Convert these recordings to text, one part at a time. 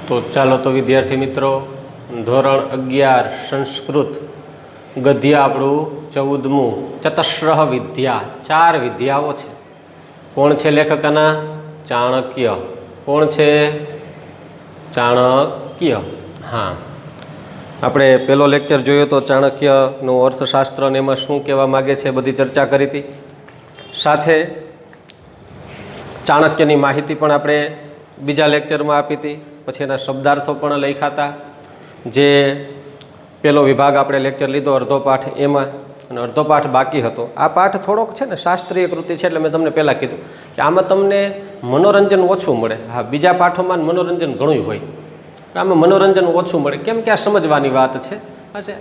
તો ચાલો તો વિદ્યાર્થી મિત્રો, ધોરણ 11 સંસ્કૃત ગદ્ય આપણું 14મું ચતસ્રઃ વિદ્યા, 4 વિદ્યાઓ છે. કોણ છે લેખકના? ચાણક્ય. કોણ છે? ચાણક્ય. હા, આપણે પહેલો લેક્ચર જોયો તો ચાણક્યનું અર્થશાસ્ત્ર ને એમાં શું કહેવા માગે છે બધી ચર્ચા કરી હતી. સાથે ચાણક્યની માહિતી પણ આપણે બીજા લેક્ચરમાં આપી હતી. પછી એના શબ્દાર્થો પણ લખ્યા હતા. જે પહેલો વિભાગ આપણે લેક્ચર લીધો અડધો પાઠ એમાં, અને અડધો પાઠ બાકી હતો. આ પાઠ થોડોક છે ને શાસ્ત્રીય કૃતિ છે, એટલે મેં તમને પહેલાં કીધું કે આમાં તમને મનોરંજન ઓછું મળે. હા, બીજા પાઠોમાં મનોરંજન ઘણું હોય, આમાં મનોરંજન ઓછું મળે. કેમ કે આ સમજવાની વાત છે.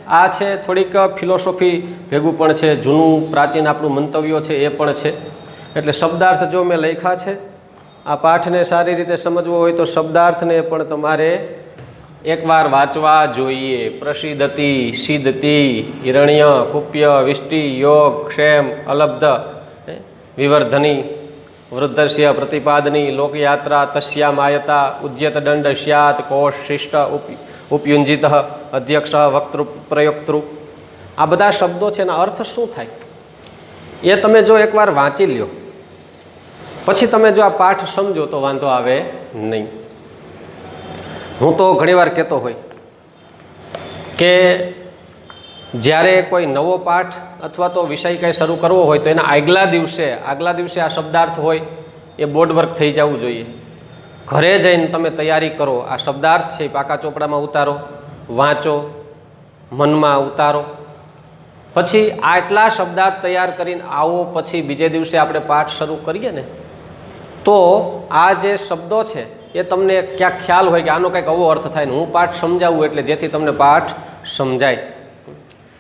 આ છે થોડીક ફિલોસોફી ભેગું પણ છે, જૂનું પ્રાચીન આપણું મંતવ્યો છે એ પણ છે. એટલે શબ્દાર્થ જો મેં લખ્યા છે, આ પાઠને સારી રીતે સમજવો હોય તો શબ્દાર્થને પણ તમારે એકવાર વાંચવા જોઈએ. પ્રસિદ્ધતિ, સિદ્ધતિ, હિરણ્ય, કુપ્ય, વિષ્ટિ, યોગ, ક્ષેમ, અલબ્ધ, વિવર્ધની, વૃદ્ધસ્ય પ્રતિપાદની, લોકયાત્રા, તસ્યામાયતા, ઉદ્યત દંડ સ્યાત, કોશ, શિષ્ટ, ઉપયુંજિત, અધ્યક્ષ, વક્તૃ, પ્રયોક્તૃ. આ બધા શબ્દો છે, એના અર્થ શું થાય એ તમે જો એકવાર વાંચી લ્યો, પછી તમે જો આ પાઠ સમજો તો વાંધો આવે નહીં. હું તો ઘણીવાર કહેતો હોય કે જ્યારે કોઈ નવો પાઠ અથવા તો વિષય કંઈ શરૂ કરવો હોય તો એના આગલા દિવસે આ શબ્દાર્થ હોય એ બોર્ડ વર્ક થઈ જવું જોઈએ. ઘરે જઈને તમે તૈયારી કરો, આ શબ્દાર્થ છે એ પાકા ચોપડામાં ઉતારો, વાંચો, મનમાં ઉતારો. પછી આટલા શબ્દાર્થ તૈયાર કરીને આવો, પછી બીજે દિવસે આપણે પાઠ શરૂ કરીએ ને તો આ જે શબ્દો છે એ તમને ક્યાંક ખ્યાલ હોય કે આનો કંઈક આવો અર્થ થાય ને હું પાઠ સમજાવું, એટલે જેથી તમને પાઠ સમજાય.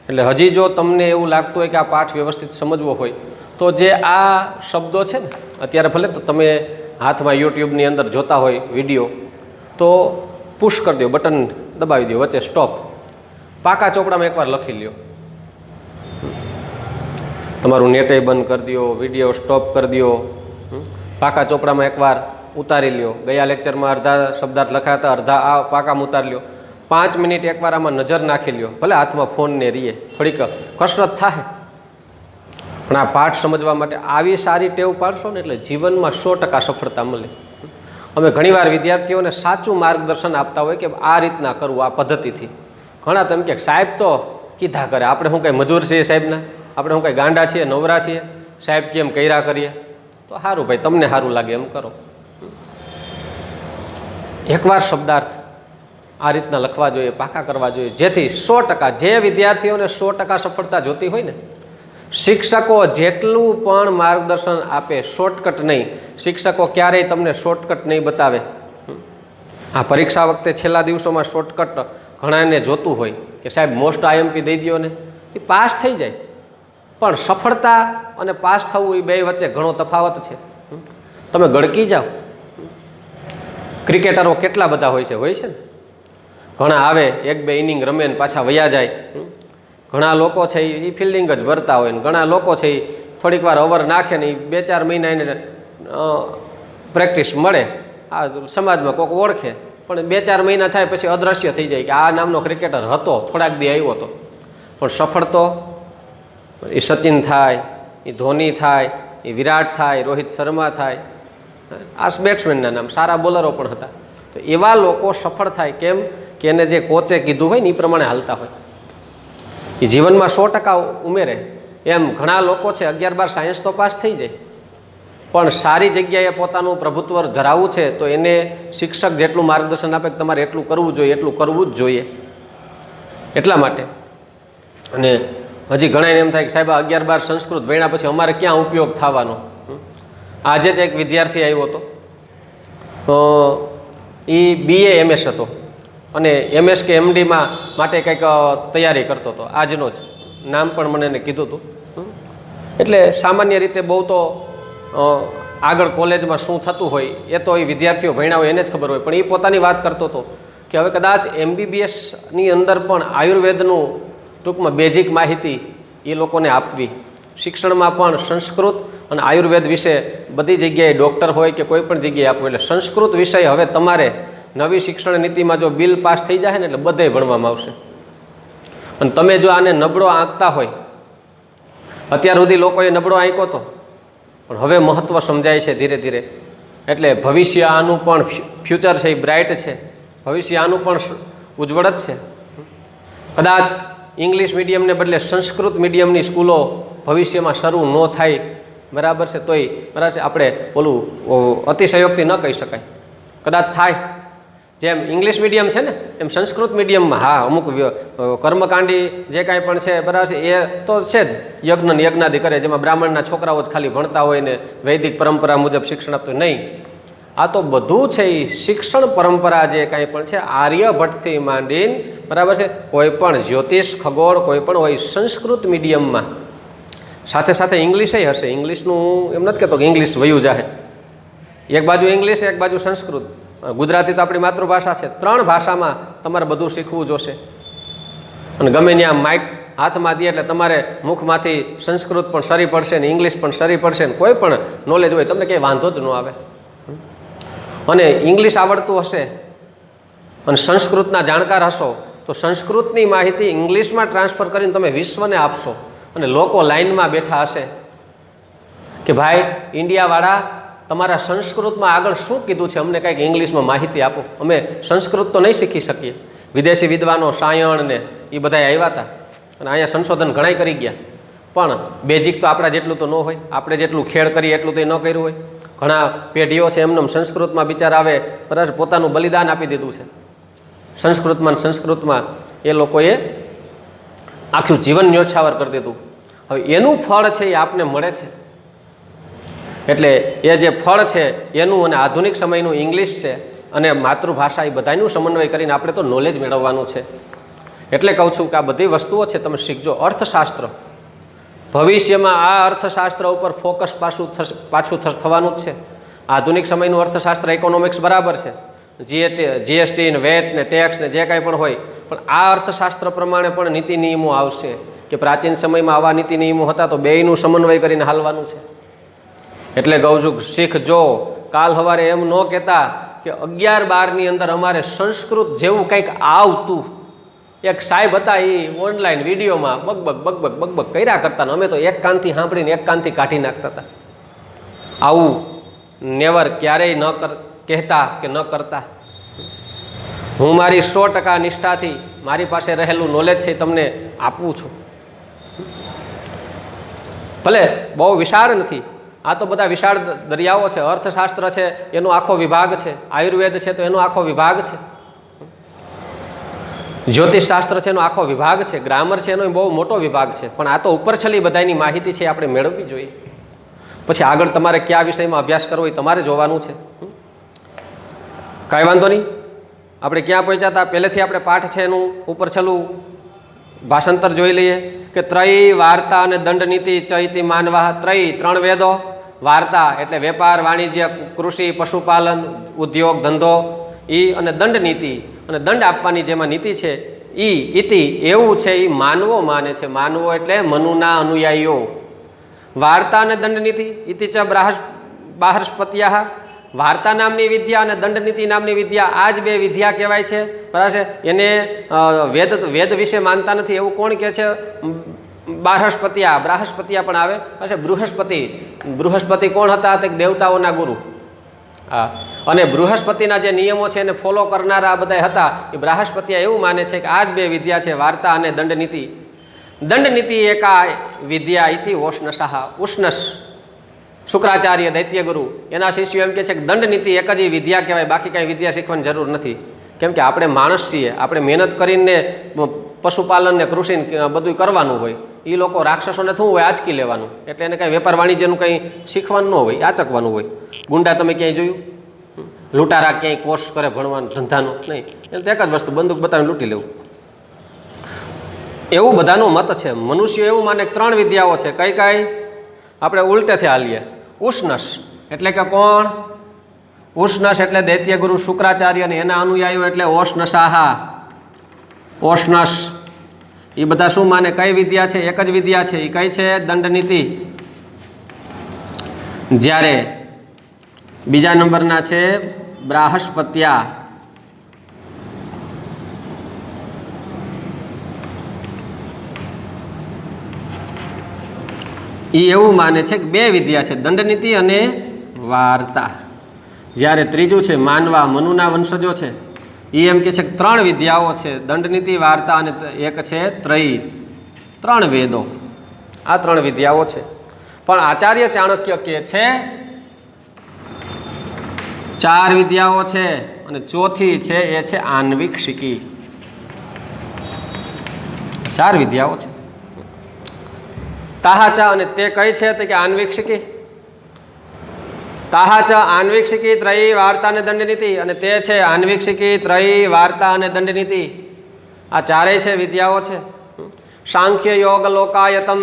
એટલે હજી જો તમને એવું લાગતું હોય કે આ પાઠ વ્યવસ્થિત સમજવો હોય તો જે આ શબ્દો છે ને, અત્યારે ભલે તો તમે હાથમાં યુટ્યુબની અંદર જોતા હોય વિડીયો, તો પુશ કરી દો, બટન દબાવી દો, વચ્ચે સ્ટોપ, પાકા ચોપડામાં એકવાર લખી લ્યો. તમારું નેટે બંધ કરી દો, વિડીયો સ્ટોપ કરી દો, પાકા ચોપડામાં એકવાર ઉતારી લ્યો. ગયા લેક્ચરમાં અડધા શબ્દાર્થ લખાયા હતા, અડધા આ પાકામાં ઉતારી લ્યો. 5 મિનિટ એકવાર આમાં નજર નાખી લ્યો, ભલે હાથમાં ફોનને રીએ, થોડીક કસરત થાય, પણ આ પાઠ સમજવા માટે આવી સારી ટેવ પાડશો ને એટલે જીવનમાં 100% સફળતા મળે. અમે ઘણીવાર વિદ્યાર્થીઓને સાચું માર્ગદર્શન આપતા હોય કે આ રીતના કરવું, આ પદ્ધતિથી. ઘણા તો એમ કે સાહેબ તો કીધા કરે, આપણે શું કંઈ મજૂર છીએ સાહેબના, આપણે શું કંઈ ગાંડા છીએ, નવરા છીએ, સાહેબ કેમ કર્યા કરીએ. તો સારું ભાઈ, તમને સારું લાગે એમ કરો. એકવાર શબ્દાર્થ આ રીતના લખવા જોઈએ, પાકા કરવા જોઈએ, જેથી 100% જે વિદ્યાર્થીઓને 100% સફળતા જોતી હોય ને, શિક્ષકો જેટલું પણ માર્ગદર્શન આપે, શોર્ટકટ નહીં. શિક્ષકો ક્યારેય તમને શોર્ટકટ નહીં બતાવે. આ પરીક્ષા વખતે છેલ્લા દિવસોમાં શોર્ટકટ ઘણાને જોતું હોય કે સાહેબ મોસ્ટ આઈએમપી દઈ દો ને, એ પાસ થઈ જાય. પણ સફળતા અને પાસ થવું એ બે વચ્ચે ઘણો તફાવત છે. તમે ગળકી જાઓ, ક્રિકેટરો કેટલા બધા હોય છે ને, ઘણા આવે 1-2 ઇનિંગ રમે ને પાછા વયા જાય. ઘણા લોકો છે એ ફિલ્ડિંગ જ ભરતા હોય ને, ઘણા લોકો છે એ થોડીક વાર ઓવર નાખે ને, એ 2-4 મહિના એને પ્રેક્ટિસ મળે, આ સમાજમાં કોઈક ઓળખે, પણ 2-4 મહિના થાય પછી અદ્રશ્ય થઈ જાય કે આ નામનો ક્રિકેટર હતો, થોડાક દી આવ્યો હતો. પણ સફળ તો એ સચિન થાય, એ ધોની થાય, એ વિરાટ થાય, રોહિત શર્મા થાય, આ બેટ્સમેનના નામ, સારા બોલરો પણ હતા. તો એવા લોકો સફળ થાય કેમ કે એને જે કોચે કીધું હોય ને એ પ્રમાણે હાલતા હોય, એ જીવનમાં 100% ઉમેરે. એમ ઘણા લોકો છે 11-12 સાયન્સ તો પાસ થઈ જાય, પણ સારી જગ્યાએ પોતાનું પ્રભુત્વ ધરાવવું છે તો એને શિક્ષક જેટલું માર્ગદર્શન આપે કે તમારે એટલું કરવું જોઈએ, એટલું કરવું જ જોઈએ. એટલા માટે. અને હજી ઘણાને એમ થાય કે સાહેબ 11-12 સંસ્કૃત ભણ્યા પછી અમારે ક્યાં ઉપયોગ થવાનો. આજે જ એક વિદ્યાર્થી આવ્યો હતો, એ BA MS હતો અને MS કે MDમાં માટે કંઈક તૈયારી કરતો હતો. આજનો જ નામ પણ મને એને કીધું હતું. એટલે સામાન્ય રીતે બહુ તો આગળ કોલેજમાં શું થતું હોય એ તો એ વિદ્યાર્થીઓ ભણ્યા હોય એને જ ખબર હોય, પણ એ પોતાની વાત કરતો હતો કે હવે કદાચ MBBSની અંદર પણ આયુર્વેદનું ટૂંકમાં બેઝિક માહિતી એ લોકોને આપવી. શિક્ષણમાં પણ સંસ્કૃત અને આયુર્વેદ વિશે બધી જગ્યાએ ડૉક્ટર હોય કે કોઈ પણ જગ્યાએ આપવું. એટલે સંસ્કૃત વિષય હવે તમારે નવી શિક્ષણ નીતિમાં જો બિલ પાસ થઈ જાય ને એટલે બધે ભણવામાં આવશે. અને તમે જો આને નબળો આંકતા હોય, અત્યાર સુધી લોકોએ નબળો આંક્યો હતો, પણ હવે મહત્ત્વ સમજાય છે ધીરે ધીરે. એટલે ભવિષ્ય આનું પણ ફ્યુચર છે એ બ્રાઇટ છે, ભવિષ્ય આનું પણ ઉજ્જવળ જ છે. કદાચ ઇંગ્લિશ મીડિયમને બદલે સંસ્કૃત મીડિયમની સ્કૂલો ભવિષ્યમાં શરૂ ન થાય, બરાબર છે, તોય બરાબર છે આપણે ઓલું અતિશયોક્તિ ન કહી શકાય. કદાચ થાય. જેમ ઇંગ્લિશ મીડિયમ છે ને એમ સંસ્કૃત મીડિયમમાં હા અમુક કર્મકાંડી જે કાંઈ પણ છે બરાબર છે એ તો છે જ, યજ્ઞ યજ્ઞાદિ કરે, જેમાં બ્રાહ્મણના છોકરાઓ જ ખાલી ભણતા હોય ને વૈદિક પરંપરા મુજબ શિક્ષણ આપતું નહીં. આ તો બધું છે એ શિક્ષણ પરંપરા જે કાંઈ પણ છે આર્યભટ્ટથી માંડીને બરાબર છે કોઈ પણ જ્યોતિષ ખગોળ કોઈ પણ હોય સંસ્કૃત મીડિયમમાં, સાથે સાથે ઇંગ્લિશે હશે. ઇંગ્લિશનું એમ નથી કહેતો કે ઇંગ્લિશ વયું જાહે, એક બાજુ ઇંગ્લિશ એક બાજુ સંસ્કૃત. ગુજરાતી તો આપણી માતૃભાષા છે, 3 ભાષામાં તમારે બધું શીખવું જોશે. અને ગમે ત્યાં માઇક હાથમાં દે એટલે તમારે મુખમાંથી સંસ્કૃત પણ સરી પડશે ને ઇંગ્લિશ પણ સરી પડશે ને કોઈ પણ નોલેજ હોય તમને કંઈ વાંધો જ ન આવે. અને ઇંગ્લિશ આવડતું હશે અને સંસ્કૃતના જાણકાર હશો તો સંસ્કૃતની માહિતી ઇંગ્લિશમાં ટ્રાન્સફર કરીને તમે વિશ્વને આપશો. અને લોકો લાઇનમાં બેઠા હશે કે ભાઈ ઇન્ડિયાવાળા તમારા સંસ્કૃતમાં આગળ શું કીધું છે, અમને કંઈક ઇંગ્લિશમાં માહિતી આપો, અમે સંસ્કૃત તો નહીં શીખી શકીએ. વિદેશી વિદ્વાનો સાયણ ને એ બધા આવ્યા હતા અને અહીંયા સંશોધન ઘણાય કરી ગયા, પણ બેઝિક તો આપણા જેટલું તો ન હોય, આપણે જેટલું ખેડ કરીએ એટલું તો એ ન કર્યું હોય. ઘણા પેઢીઓ છે એમને સંસ્કૃતમાં બિચારા આવે બરાબર પોતાનું બલિદાન આપી દીધું છે સંસ્કૃતમાં એ લોકોએ આખું જીવન ન્યોછાવર કરી દીધું. હવે એનું ફળ છે એ આપને મળે છે. એટલે એ જે ફળ છે એનું અને આધુનિક સમયનું ઇંગ્લિશ છે અને માતૃભાષા એ બધાનું સમન્વય કરીને આપણે તો નોલેજ મેળવવાનું છે. એટલે કહું છું કે આ બધી વસ્તુઓ છે તમે શીખજો. અર્થશાસ્ત્ર ભવિષ્યમાં આ અર્થશાસ્ત્ર ઉપર ફોકસ પાછું થવાનું જ છે. આધુનિક સમયનું અર્થશાસ્ત્ર ઇકોનોમિક્સ બરાબર છે, જીએસટી ને વેટ ને ટેક્સ ને જે કાંઈ પણ હોય, પણ આ અર્થશાસ્ત્ર પ્રમાણે પણ નીતિ નિયમો આવશે કે પ્રાચીન સમયમાં આવા નીતિ નિયમો હતા તો બેયનું સમન્વય કરીને હાલવાનું છે. એટલે કહું છું શીખજો. કાલ સવારે એમ ન કહેતા કે 11-12ની અંદર અમારે સંસ્કૃત જેવું કંઈક આવતું. એક સાહેબ હતા એ ઓનલાઈન વિડીયોમાં બગબગ કર્યા કરતા, અમે તો એક કાનથી સાંભળીને એક કાનથી કાઢી નાખતા હતા. આવું નેવર ક્યારેય ન કહેતા કે ન કરતા. હું મારી 100% નિષ્ઠાથી મારી પાસે રહેલું નોલેજ છે તમને આપું છું. ભલે બહુ વિશાળ નથી, આ તો બધા વિશાળ દરિયાઓ છે. અર્થશાસ્ત્ર છે એનો આખો વિભાગ છે, આયુર્વેદ છે તો એનો આખો વિભાગ છે, જ્યોતિષશાસ્ત્ર છે એનો આખો વિભાગ છે, ગ્રામર છે એનો બહુ મોટો વિભાગ છે. પણ આ તો ઉપરછલી બધાની માહિતી છે આપણે મેળવવી જોઈએ. પછી આગળ તમારે કયા વિષયમાં અભ્યાસ કરવો એ તમારે જોવાનું છે. કાંઈ વાંધો નહીં. આપણે ક્યાં પહોંચ્યા હતા પહેલેથી આપણે પાઠ છે એનું ઉપરછલું ભાષાંતર જોઈ લઈએ કે ત્રયી વાર્તા અને દંડનીતિ ચૈતી માનવા. 3 વેદો, વાર્તા એટલે વેપાર વાણિજ્ય કૃષિ પશુપાલન ઉદ્યોગ ધંધો અને દંડનીતિ અને દંડ આપવાની જેમાં નીતિ છે ઇતિ એવું છે એ માનવો માને છે. માનવો એટલે મનુના અનુયાયીઓ. વાર્તા અને દંડનીતિ ઇતિ ચ બાહસ્પત્યા. વાર્તા નામની વિદ્યા અને દંડનીતિ નામની વિદ્યા આ જ 2 વિદ્યા કહેવાય છે. બરાબર છે. એને વેદ વિશે માનતા નથી એવું કોણ કહે છે? બ્રાહસ્પત્યા પણ આવે. બૃહસ્પતિ કોણ હતા? તે દેવતાઓના ગુરુ. હા. અને બૃહસ્પતિના જે નિયમો છે એને ફોલો કરનારા બધા હતા એ બ્રાહસ્પત્યા એવું માને છે કે આ જ 2 વિદ્યા છે, વાર્તા અને દંડનીતિ. દંડનીતિ એકા વિદ્યા ઇતિ ઉષ્ણસ શુક્રાચાર્ય દૈત્યગુરુ એના શિષ્યો એમ કહે છે કે દંડનીતિ એક જ વિદ્યા કહેવાય, બાકી કાંઈ વિદ્યા શીખવાની જરૂર નથી. કેમ કે આપણે માણસ છીએ, આપણે મહેનત કરીને પશુપાલન ને કૃષિ બધું કરવાનું હોય. એ લોકો રાક્ષસોને શું હોય? આંચકી લેવાનું. એટલે એને કાંઈ વેપાર વાણિજ્યનું કંઈ શીખવાનું ન હોય, આચકવાનું હોય. ગુંડા તમે ક્યાંય જોયું? લૂંટારા ક્યાંય કોર્સ કરે ભણવાનું ધંધાનો નહીં. એને તો એક જ વસ્તુ બંદૂક બતાવીને લૂંટી લેવું. એવું બધાનું મત છે. મનુષ્ય એવું માને 3 વિદ્યાઓ છે. કઈ કઈ? આપણે ઉલટેથી હાલીએ. ઉષ્ણસ એટલે કે કોણ? ઉષ્ણસ એટલે દૈત્યગુરુ શુક્રાચાર્ય અને એના અનુયાયીઓ એટલે ઓષ્ણસાહા. ઓષ્ણસ એ બધા શું માને? કઈ વિદ્યા છે? એક જ વિદ્યા છે. એ કઈ છે? દંડનીતિ. જ્યારે બીજા નંબરના છે બ્રાહસ્પત્યા. એ એવું માને છે કે બે વિદ્યા છે, દંડનીતિ અને વાર્તા. જ્યારે ત્રીજું છે માનવા મનુના વંશજો છે, એ એમ કે છે કે ત્રણ વિદ્યાઓ છે, દંડનીતિ, વાર્તા અને એક છે ત્રયી, ત્રણ વેદો. આ ત્રણ વિદ્યાઓ છે. પણ આચાર્ય ચાણક્ય કહે છે ચાર વિદ્યાઓ છે અને ચોથી છે એ છે આન્વિક્ષિકી. ચાર વિદ્યાઓ છે. તાહાચા, અને તે કઈ છે તો કે આન્વિક્ષિકી. તાહાચા આન્વિક્ષિકી ત્રયી વાર્તા અને દંડનીતિ, અને તે છે આન્વિક્ષિકી, ત્રયી, વાર્તા અને દંડનીતિ. આ ચારેય છે વિદ્યાઓ છે. સાંખ્ય યોગ લોકાયતમ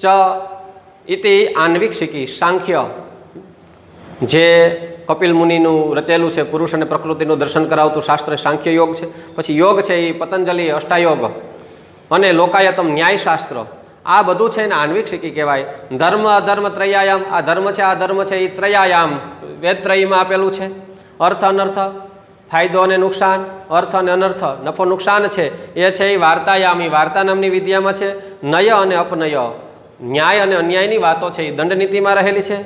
ચ ઇતિ આન્વિક્ષિકી. સાંખ્ય જે કપિલ મુનિનું રચેલું છે, પુરુષ અને પ્રકૃતિનું દર્શન કરાવતું શાસ્ત્ર સાંખ્ય યોગ છે. પછી યોગ છે એ પતંજલિ અષ્ટાયોગ, અને લોકાયતમ ન્યાયશાસ્ત્ર. આ બધું છે એને આન્વિક્ષિકી કહેવાય. ધર્મ અધર્મ ત્રયાયામ, આ ધર્મ છે આ ધર્મ છે એ ત્રયાયામ વેદત્રયીમાં આપેલું છે. અર્થ અનર્થ, ફાયદો અને નુકસાન, અર્થ અને અનર્થ, નફો નુકસાન છે એ છે એ વાર્તાયામ, એ વાર્તા નામની વિદ્યામાં છે. નય અને અપનય, ન્યાય અને અન્યાયની વાતો છે એ દંડનીતિમાં રહેલી છે.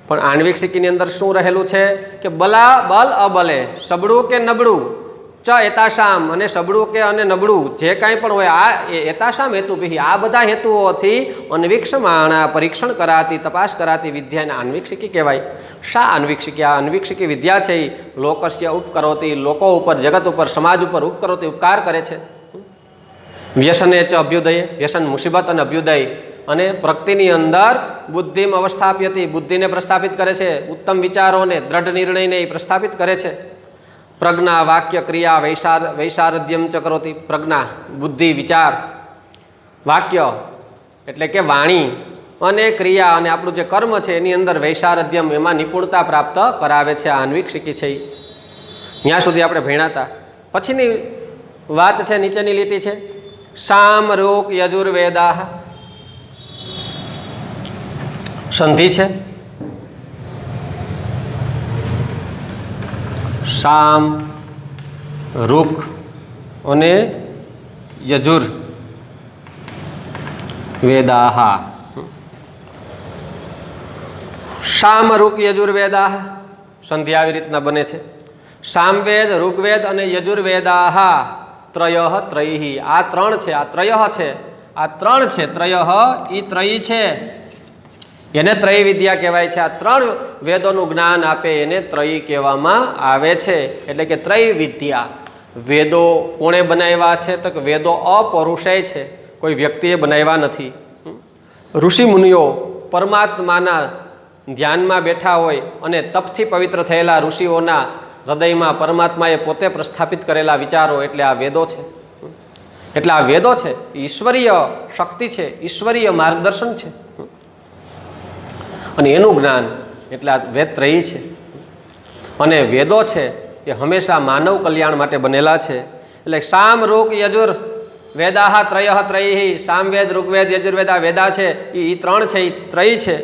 પણ આન્વિક્ષિકીની અંદર શું રહેલું છે કે બલા બલ અબલે, સબળું કે નબળું, ચ એતાશામ, અને સબળું કે અને નબળું જે કાંઈ પણ હોય આ એતાશામ હેતુભિ, આ બધા હેતુઓથી અન્વિક્ષમાણા, પરીક્ષણ કરાતી, તપાસ કરાતી વિદ્યાને આન્વિક્ષિકી કહેવાય. શા આન્વિક્ષિકી? આ આન્વિક્ષિકી વિદ્યા છે એ લોકસ્ય ઉપકરોતી, લોકો ઉપર, જગત ઉપર, સમાજ ઉપર ઉપકરોતી, ઉપકાર કરે છે. વ્યસને ચ અભ્યુદય, વ્યસન મુસીબત અને અભ્યુદય, અને પ્રગતિની અંદર બુદ્ધિમ અવસ્થાપ્યતી, બુદ્ધિને પ્રસ્થાપિત કરે છે, ઉત્તમ વિચારોને, દ્રઢ નિર્ણયને એ પ્રસ્થાપિત કરે છે. પ્રજ્ઞા વાક્ય ક્રિયા વૈશારદ્યમ ચ કરોતી, પ્રજ્ઞા બુદ્ધિ વિચાર, વાક્ય એટલે કે વાણી, અને ક્રિયા અને આપણું જે કર્મ છે એની અંદર વૈશારદ્યમ, એમાં નિપુણતા પ્રાપ્ત કરાવે છે. આ આન્વિક્ષિકી છે. ત્યાં સુધી આપણે ભણ્યા હતા. પછીની વાત છે, નીચેની લીટી છે સામ રૂક યજુર્વેદાહ. સંધિ છે. સામ, રૂક અને યજુર વેદાહ. સામ રૂક યજુર્વેદાહ, સંધિ આવી રીતના બને છે. સામવેદ, ઋગ્વેદ અને યજુર્વેદાહ ત્રયઃ ત્રયી. આ ત્રણ છે, આ ત્રયઃ છે, આ ત્રણ છે. ત્રયઃ ઈ ત્રયી છે, એને ત્રયી વિદ્યા કહેવાય છે. આ ત્રણ વેદોનું જ્ઞાન આપે એને ત્રયી કહેવામાં આવે છે. એટલે કે ત્રયી વિદ્યા. વેદો કોણે બનાવ્યા છે તો કે વેદો અપૌરુષેય છે, કોઈ વ્યક્તિએ બનાવ્યા નથી. ઋષિ મુનિઓ પરમાત્માના ધ્યાનમાં બેઠા હોય અને તપથી પવિત્ર થયેલા ઋષિઓના હૃદયમાં પરમાત્માએ પોતે પ્રસ્થાપિત કરેલા વિચારો એટલે આ વેદો છે. એટલે આ વેદો છે ઈશ્વરીય શક્તિ છે, ઈશ્વરીય માર્ગદર્શન છે, અને એનું જ્ઞાન એટલે આ વેદ ત્રયી છે. અને વેદો છે એ હંમેશા માનવ કલ્યાણ માટે બનેલા છે. એટલે સામ રૂક યજુર વેદાહ ત્રયઃ ત્રયી. સામવેદ, ઋગ્વેદ, યજુર્વેદા વેદા છે એ ત્રણ છે, એ ત્રયી છે.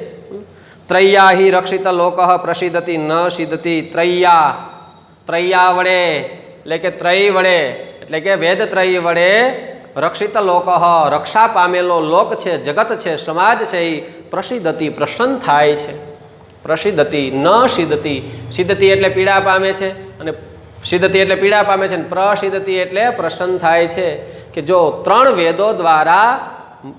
ત્રય્યા હિ રક્ષિત લોક પ્રસિદ્ધતિ ન સિદ્ધતિ. ત્રય્યા, ત્રય્યા વડે એટલે કે ત્રયી વડે એટલે કે વેદ ત્રયી વડે રક્ષિત લોક, રક્ષા પામેલો લોક છે, જગત છે, સમાજ છે એ પ્રસિદ્ધતિ પ્રસન્ન થાય છે. પ્રસિદ્ધતિ ન સિદ્ધતિ, સિદ્ધતિ એટલે પીડા પામે છે, અને સિદ્ધતિ એટલે પીડા પામે છે, અને પ્રસિદ્ધતિ એટલે પ્રસન્ન થાય છે. કે જો ત્રણ વેદો દ્વારા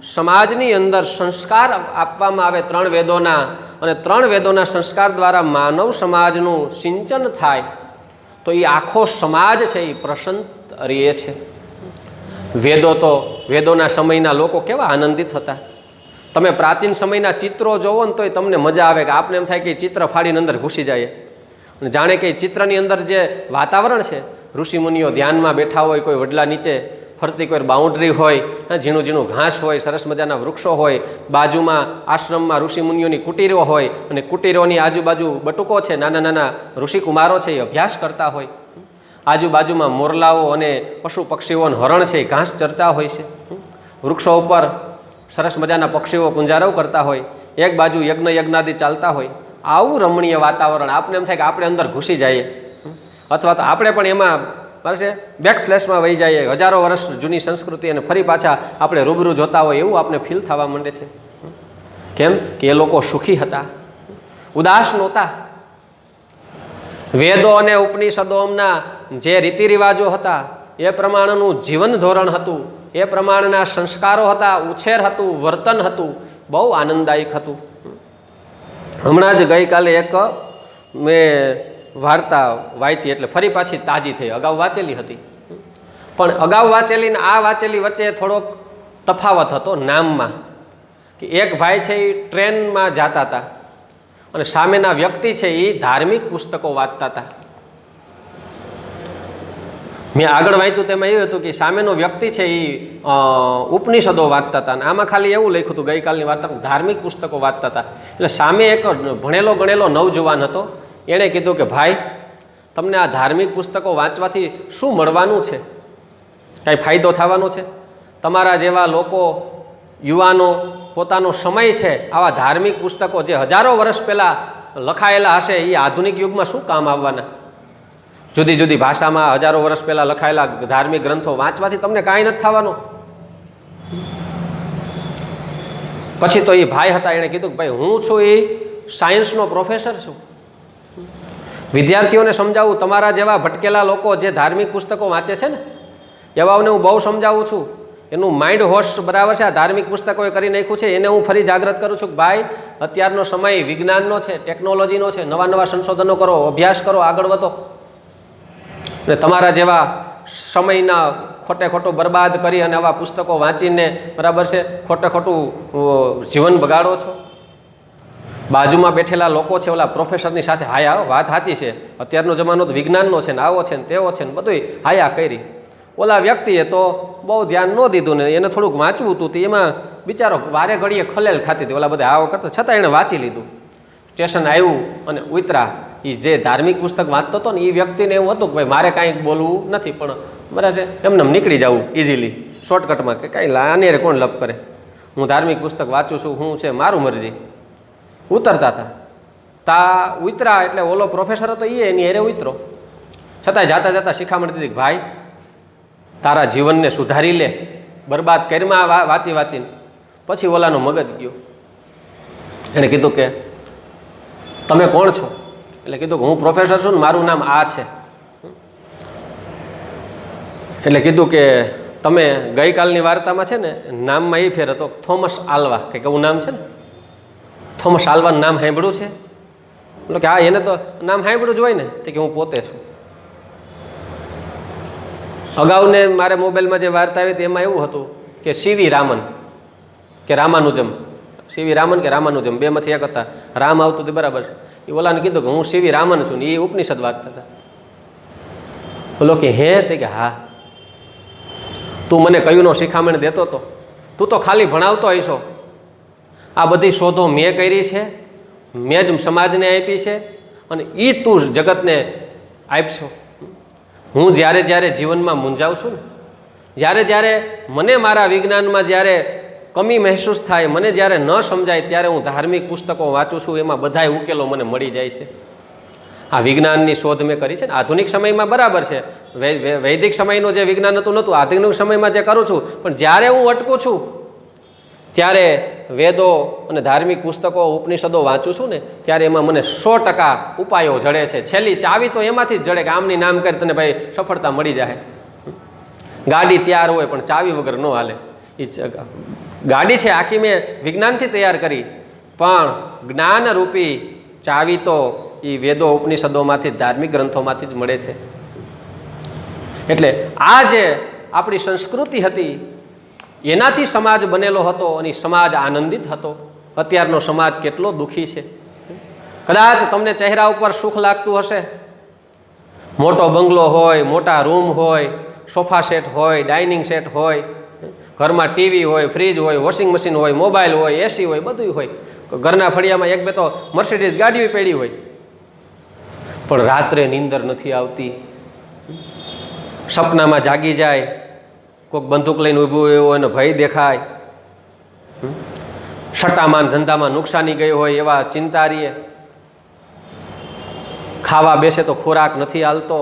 સમાજની અંદર સંસ્કાર આપવામાં આવે, ત્રણ વેદોના, અને ત્રણ વેદોના સંસ્કાર દ્વારા માનવ સમાજનું સિંચન થાય તો એ આખો સમાજ છે એ પ્રસન્ન રહે છે. વેદો તો વેદોના સમયના લોકો કેવા આનંદિત હતા. તમે પ્રાચીન સમયના ચિત્રો જોવો ને તોય તમને મજા આવે, કે આપને એમ થાય કે ચિત્ર ફાડીને અંદર ઘૂસી જાય, અને જાણે કે ચિત્રની અંદર જે વાતાવરણ છે, ઋષિમુનિઓ ધ્યાનમાં બેઠા હોય, કોઈ વડલા નીચે ફરતી કોઈ બાઉન્ડ્રી હોય, ઝીણું ઝીણું ઘાસ હોય, સરસ મજાના વૃક્ષો હોય, બાજુમાં આશ્રમમાં ઋષિમુનિઓની કુટીરો હોય, અને કુટીરોની આજુબાજુ બટુકો છે, નાના નાના ઋષિકુમારો છે એ અભ્યાસ કરતા હોય, આજુબાજુમાં મોરલાઓ અને પશુ પક્ષીઓ અને હરણ છે એ ઘાસ ચરતા હોય છે, વૃક્ષો ઉપર સરસ મજાના પક્ષીઓ કુંજારવ કરતા હોય, એક બાજુ યજ્ઞાદિ ચાલતા હોય. આવું રમણીય વાતાવરણ આપને એમ થાય કે આપણે અંદર ઘૂસી જઈએ, અથવા તો આપણે પણ એમાં બસ બેક ફ્લેશમાં વહી જઈએ. હજારો વર્ષ જૂની સંસ્કૃતિ અને ફરી પાછા આપણે રૂબરૂ જોતા હોય એવું આપણે ફીલ થવા માંડે છે. કેમ કે એ લોકો સુખી હતા, ઉદાસ નહોતા. વેદો અને ઉપનિષદોના જે રીતિ રિવાજો હતા એ પ્રમાણેનું જીવન ધોરણ હતું, એ પ્રમાણેના સંસ્કારો હતા, ઉછેર હતું, વર્તન હતું, બહુ આનંદદાયક હતું. હમણાં જ ગઈકાલે એક મેં વાર્તા વાંચી એટલે ફરી પાછી તાજી થઈ. અગાઉ વાંચેલી હતી પણ અગાઉ વાંચેલી ને આ વાંચેલી વચ્ચે થોડોક તફાવત હતો નામમાં. કે એક ભાઈ છે એ ટ્રેનમાં જતા હતા અને સામેના વ્યક્તિ છે એ ધાર્મિક પુસ્તકો વાંચતા હતા. મેં આગળ વાંચ્યું તેમાં એવું હતું કે સામેનો વ્યક્તિ છે એ ઉપનિષદો વાંચતા હતા અને આમાં ખાલી એવું લખ્યું હતું ગઈકાલની વાર્તામાં ધાર્મિક પુસ્તકો વાંચતા હતા. એટલે સામે એક ભણેલો ગણેલો નવજુવાન હતો, એણે કીધું કે ભાઈ તમને આ ધાર્મિક પુસ્તકો વાંચવાથી શું મળવાનું છે, કાંઈ ફાયદો થવાનો છે? તમારા જેવા લોકો યુવાનો પોતાનો સમય છે આવા ધાર્મિક પુસ્તકો જે હજારો વર્ષ પહેલાં લખાયેલા હશે એ આધુનિક યુગમાં શું કામ આવવાના? જુદી જુદી ભાષામાં હજારો વર્ષ પહેલાં લખાયેલા ધાર્મિક ગ્રંથો વાંચવાથી તમને કાંઈ નથી થવાનું. પછી તો એ ભાઈ હતા, એણે કીધું કે ભાઈ હું છું એ સાયન્સનો પ્રોફેસર છું, વિદ્યાર્થીઓને સમજાવું, તમારા જેવા ભટકેલા લોકો જે ધાર્મિક પુસ્તકો વાંચે છે ને એવાઓને હું બહુ સમજાવું છું. એનું માઇન્ડ હોશ બરાબર છે, આ ધાર્મિક પુસ્તકોએ કરી નાખ્યું છે, એને હું ફરી જાગૃત કરું છું કે ભાઈ અત્યારનો સમય વિજ્ઞાનનો છે, ટેકનોલોજીનો છે, નવા નવા સંશોધનો કરો, અભ્યાસ કરો, આગળ વધો. અને તમારા જેવા સમયના ખોટે ખોટું બરબાદ કરી અને આવા પુસ્તકો વાંચીને બરાબર છે ખોટે ખોટું જીવન બગાડો છો. બાજુમાં બેઠેલા લોકો છે ઓલા પ્રોફેસરની સાથે હાયા, વાત સાચી છે, અત્યારનો જમાનો તો વિજ્ઞાનનો છે ને આવો છે ને તેવો છે ને બધું હાયા કરી. ઓલા વ્યક્તિએ તો બહુ ધ્યાન ન દીધું ને એને થોડુંક વાંચવું હતું, એમાં બિચારો વારે ઘડીએ ખલેલ ખાતી હતી, ઓલા બધા આવો કરતા, છતાં એણે વાંચી લીધું. સ્ટેશન આવ્યું અને ઉતરા. એ જે ધાર્મિક પુસ્તક વાંચતો હતો ને એ વ્યક્તિને એવું હતું કે ભાઈ મારે કાંઈક બોલવું નથી, પણ બરાબર છે એમને નીકળી જવું ઇઝીલી શોર્ટકટમાં કે કાંઈ આને કોણ લપ કરે, હું ધાર્મિક પુસ્તક વાંચું છું, હું છે મારું મરજી. ઉતરતા હતા તા ઉતરા એટલે ઓલો પ્રોફેસર હતો એ એની હેરે ઉતરો, છતાંય જાતા જતા શિખામણ દીધી કે ભાઈ તારા જીવનને સુધારી લે, બરબાદ કરીમાં વાંચી વાંચીને. પછી ઓલાનો મગજ ગયો, એણે કીધું કે તમે કોણ છો? એટલે કીધું કે હું પ્રોફેસર છું ને મારું નામ આ છે. એટલે કીધું કે તમે ગઈકાલની વાર્તામાં છે ને નામમાં એ ફેર હતો થોમસ આલ્વા, કંઈક એવું નામ છે ને, થોમસ આલ્વાનું નામ સાંભળ્યું છે? એટલે કે હા એને તો નામ સાંભળ્યું જ હોય ને. તે કે હું પોતે છું. અગાઉને મારે મોબાઈલમાં જે વાર્તા આવી હતી એમાં એવું હતું કે સીવી રામન કે રામાનુજમ, સીવી રામન કે રામાનુજમ બેમાંથી એક હતા, રામ આવતું હતું બરાબર છે. એ ઓલાને કીધું કે હું સીવી રામન છું ને એ ઉપનિષદ વાંચતા હતા. બોલો કે હે? તે કે હા. તું મને કયું નો શિખામણ દેતો હતો? તું તો ખાલી ભણાવતો હશો. આ બધી શોધો મેં કરી છે, મેં જ સમાજને આપી છે અને એ તું જગતને આપશો. હું જ્યારે જ્યારે જીવનમાં મૂંઝાઉં છું ને, જ્યારે જ્યારે મને મારા વિજ્ઞાનમાં જ્યારે કમી મહેસૂસ થાય, મને જ્યારે ન સમજાય ત્યારે હું ધાર્મિક પુસ્તકો વાંચું છું, એમાં બધાય ઉકેલો મને મળી જાય છે. આ વિજ્ઞાનની શોધ મેં કરી છે ને આધુનિક સમયમાં બરાબર છે, વૈદિક સમયનું જે વિજ્ઞાન હતું નહોતું, આધુનિક સમયમાં જે કરું છું, પણ જ્યારે હું અટકું છું ત્યારે વેદો અને ધાર્મિક પુસ્તકો ઉપનિષદો વાંચું છું ને ત્યારે એમાં મને 100% ઉપાયો જડે છે. છેલ્લી ચાવી તો એમાંથી જ જડે કે આમની નામ કરી તને ભાઈ સફળતા મળી જાય. ગાડી તૈયાર હોય પણ ચાવી વગર ન હાલે. એ ગાડી છે આખી મેં વિજ્ઞાનથી તૈયાર કરી, પણ જ્ઞાનરૂપી ચાવી તો એ વેદો ઉપનિષદોમાંથી ધાર્મિક ગ્રંથોમાંથી જ મળે છે. એટલે આ જે આપણી સંસ્કૃતિ હતી એનાથી સમાજ બનેલો હતો અને સમાજ આનંદિત હતો. અત્યારનો સમાજ કેટલો દુઃખી છે. કદાચ તમને ચહેરા ઉપર સુખ લાગતું હશે, મોટો બંગલો હોય, મોટા રૂમ હોય, સોફા સેટ હોય, ડાઇનિંગ સેટ હોય, ઘરમાં ટીવી હોય, ફ્રીજ હોય, વોશિંગ મશીન હોય, મોબાઈલ હોય, એસી હોય, બધું હોય, ઘરના ફળિયામાં એક બે તો મર્સિડીઝ ગાડીઓ પડી હોય, પણ રાત્રે નીંદર નથી આવતી. સપનામાં જાગી જાય, કોઈક બંદૂક લઈને ઊભું હોય એનો ભય દેખાય, સટ્ટામાં ધંધામાં નુકસાની ગઈ હોય એવા ચિંતા રહીએ, ખાવા બેસે તો ખોરાક નથી હાલતો,